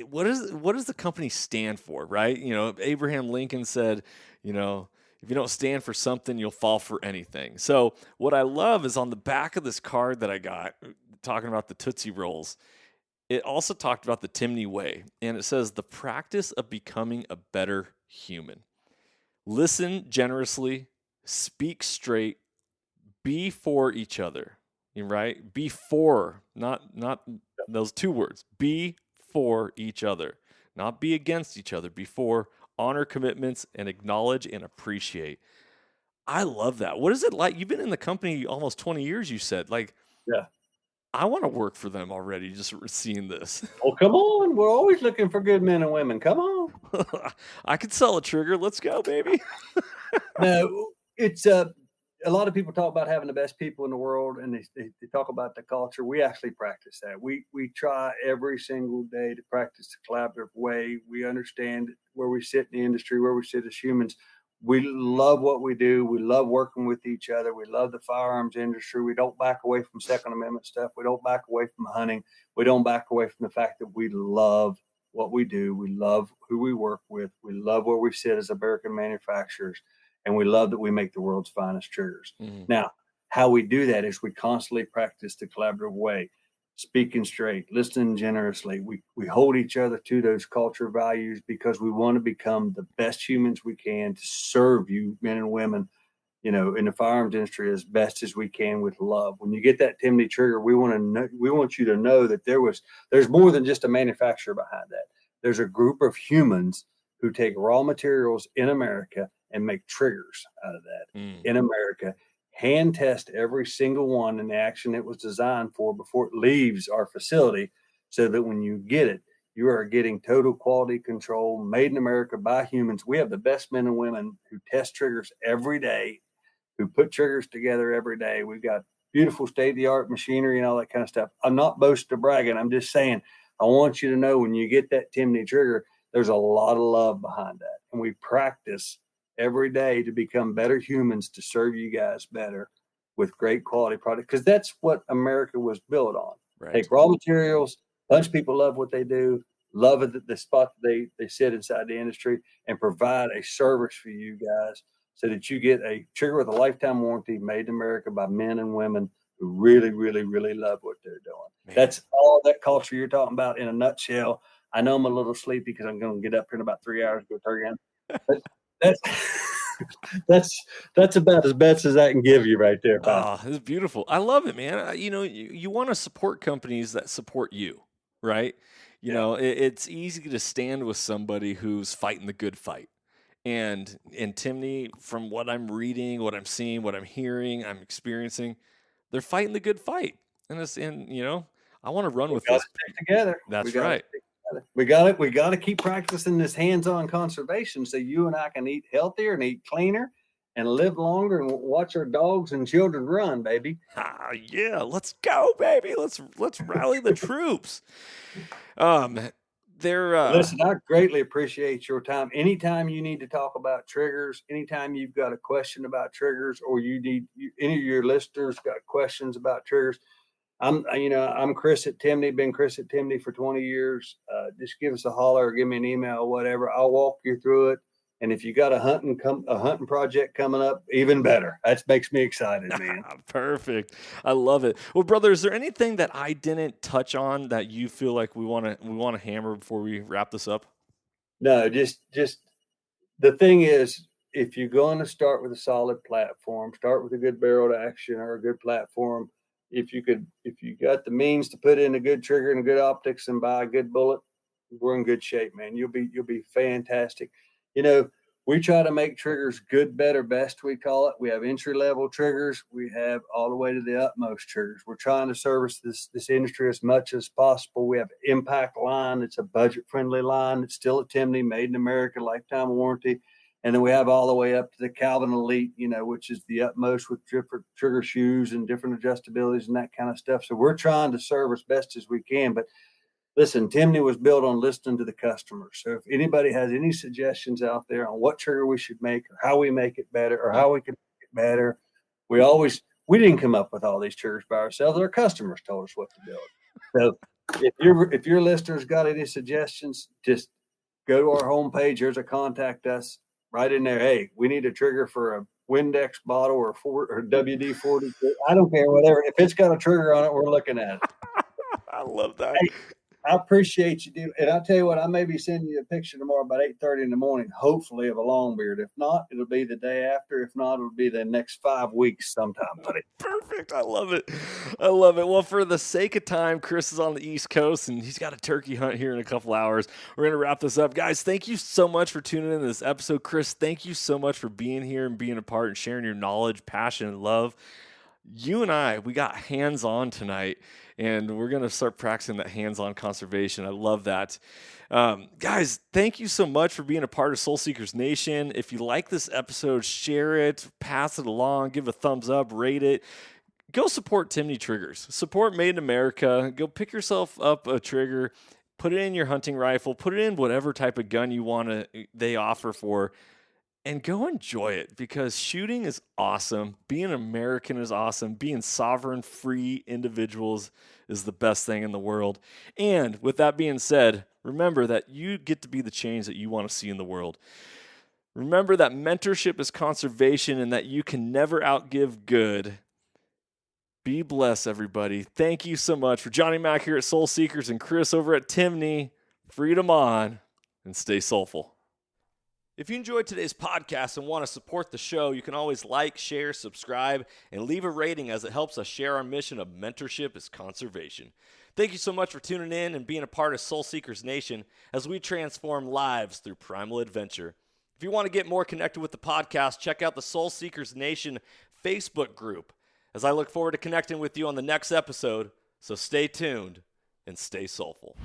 what does the company stand for, right? Abraham Lincoln said, if you don't stand for something, you'll fall for anything. So what I love is on the back of this card that I got, talking about the Tootsie Rolls, it also talked about the Timney Way, and it says the practice of becoming a better human. Listen generously, speak straight, be for each other, right? Be for, not those two words, be for each other, not be against each other, be for, honor commitments, and acknowledge and appreciate. I love that. What is it like? You've been in the company almost 20 years, you said. Like, Yeah. I want to work for them already, just seeing this. Oh, come on. We're always looking for good men and women. Come on. I could sell a trigger. Let's go, baby. No, it's a lot of people talk about having the best people in the world, and they talk about the culture. We actually practice that. We try every single day to practice the collaborative way. We understand where we sit in the industry, where we sit as humans. We love what we do. We love working with each other. We love the firearms industry. We don't back away from Second Amendment stuff. We don't back away from hunting. We don't back away from the fact that we love what we do. We love who we work with. We love where we sit as American manufacturers. And we love that we make the world's finest triggers. Mm. Now, how we do that is we constantly practice the collaborative way, speaking straight, listening generously. We hold each other to those culture values because we want to become the best humans we can to serve you, men and women, in the firearms industry as best as we can with love. When you get that Timney trigger, we want you to know that there's more than just a manufacturer behind that. There's a group of humans who take raw materials in America and make triggers out of that in America, hand test every single one in the action it was designed for before it leaves our facility, so that when you get it, you are getting total quality control, made in America by humans. We have the best men and women who test triggers every day, who put triggers together every day. We've got beautiful state-of-the-art machinery and all that kind of stuff. I'm not boasting or bragging. I'm just saying, I want you to know when you get that Timney trigger, there's a lot of love behind that. And we practice every day to become better humans, to serve you guys better with great quality product, because that's what America was built on. Right. Take raw materials. A bunch of people love what they do, love it, the spot they sit inside the industry, and provide a service for you guys so that you get a trigger with a lifetime warranty, made in America by men and women who really, really, really love what they're doing. Man. That's all that culture you're talking about in a nutshell. I know I'm a little sleepy because I'm going to get up here in about 3 hours to go turkey hunting. But that's about as best as I can give you right there. Oh, it's beautiful. I love it, man. You want to support companies that support you, right? It's easy to stand with somebody who's fighting the good fight. And in Timney, from what I'm reading, what I'm seeing, what I'm hearing, I'm experiencing, they're fighting the good fight. And I want to run with this. Stick together. That's right. We got to keep practicing this hands-on conservation so you and I can eat healthier and eat cleaner and live longer and watch our dogs and children run, baby. Yeah, let's go, baby. Let's rally the troops. They're Listen, I greatly appreciate your time. Anytime you need to talk about triggers, anytime you've got a question about triggers, or any of your listeners got questions about triggers, I'm Chris at Timney, been Chris at Timney for 20 years. Just give us a holler or give me an email, whatever. I'll walk you through it. And if you got a hunting project coming up, even better. That makes me excited, man. Perfect. I love it. Well, brother, is there anything that I didn't touch on that you feel like we want to hammer before we wrap this up? No, just the thing is, if you're going to start with a solid platform, start with a good barreled action or a good platform. If you got the means to put in a good trigger and a good optics and buy a good bullet, we're in good shape, man. You'll be fantastic. We try to make triggers good, better, best, we call it. We have entry level triggers. We have all the way to the utmost triggers. We're trying to service this industry as much as possible. We have Impact line. It's a budget friendly line. It's still a Timney, made in America, lifetime warranty. And then we have all the way up to the Calvin Elite, which is the utmost with different trigger shoes and different adjustabilities and that kind of stuff. So we're trying to serve as best as we can. But listen, Timney was built on listening to the customers. So if anybody has any suggestions out there on what trigger we should make or how we make it better or how we can make it better, we didn't come up with all these triggers by ourselves. Our customers told us what to do. So if your listeners got any suggestions, just go to our homepage. Here's a contact us right in there. Hey, we need a trigger for a Windex bottle or WD-40. I don't care, whatever. If it's got a trigger on it, we're looking at it. I love that. Hey, I appreciate you, dude. And I'll tell you what, I may be sending you a picture tomorrow about 8:30 in the morning, hopefully, of a long beard. If not, it'll be the day after. If not, it'll be the next 5 weeks sometime, buddy. Perfect. I love it. I love it. Well, for the sake of time, Chris is on the East Coast, and he's got a turkey hunt here in a couple hours. We're going to wrap this up. Guys, thank you so much for tuning in to this episode. Chris, thank you so much for being here and being a part and sharing your knowledge, passion, and love. You and we got hands-on tonight, and we're going to start practicing that hands-on conservation. I love that. Guys, thank you so much for being a part of Soul Seekers Nation. If you like this episode, share it, pass it along, give a thumbs up, rate it. Go support Timney Triggers. Support Made in America. Go pick yourself up a trigger, put it in your hunting rifle, put it in whatever type of gun they offer for, and go enjoy it, because shooting is awesome. Being American is awesome. Being sovereign, free individuals is the best thing in the world. And with that being said, remember that you get to be the change that you want to see in the world. Remember that mentorship is conservation and that you can never outgive good. Be blessed, everybody. Thank you so much. For Johnny Mack here at Soul Seekers and Chris over at Timney, freedom on, and stay soulful. If you enjoyed today's podcast and want to support the show, you can always like, share, subscribe, and leave a rating, as it helps us share our mission of mentorship is conservation. Thank you so much for tuning in and being a part of Soul Seekers Nation as we transform lives through primal adventure. If you want to get more connected with the podcast, check out the Soul Seekers Nation Facebook group, as I look forward to connecting with you on the next episode. So stay tuned and stay soulful.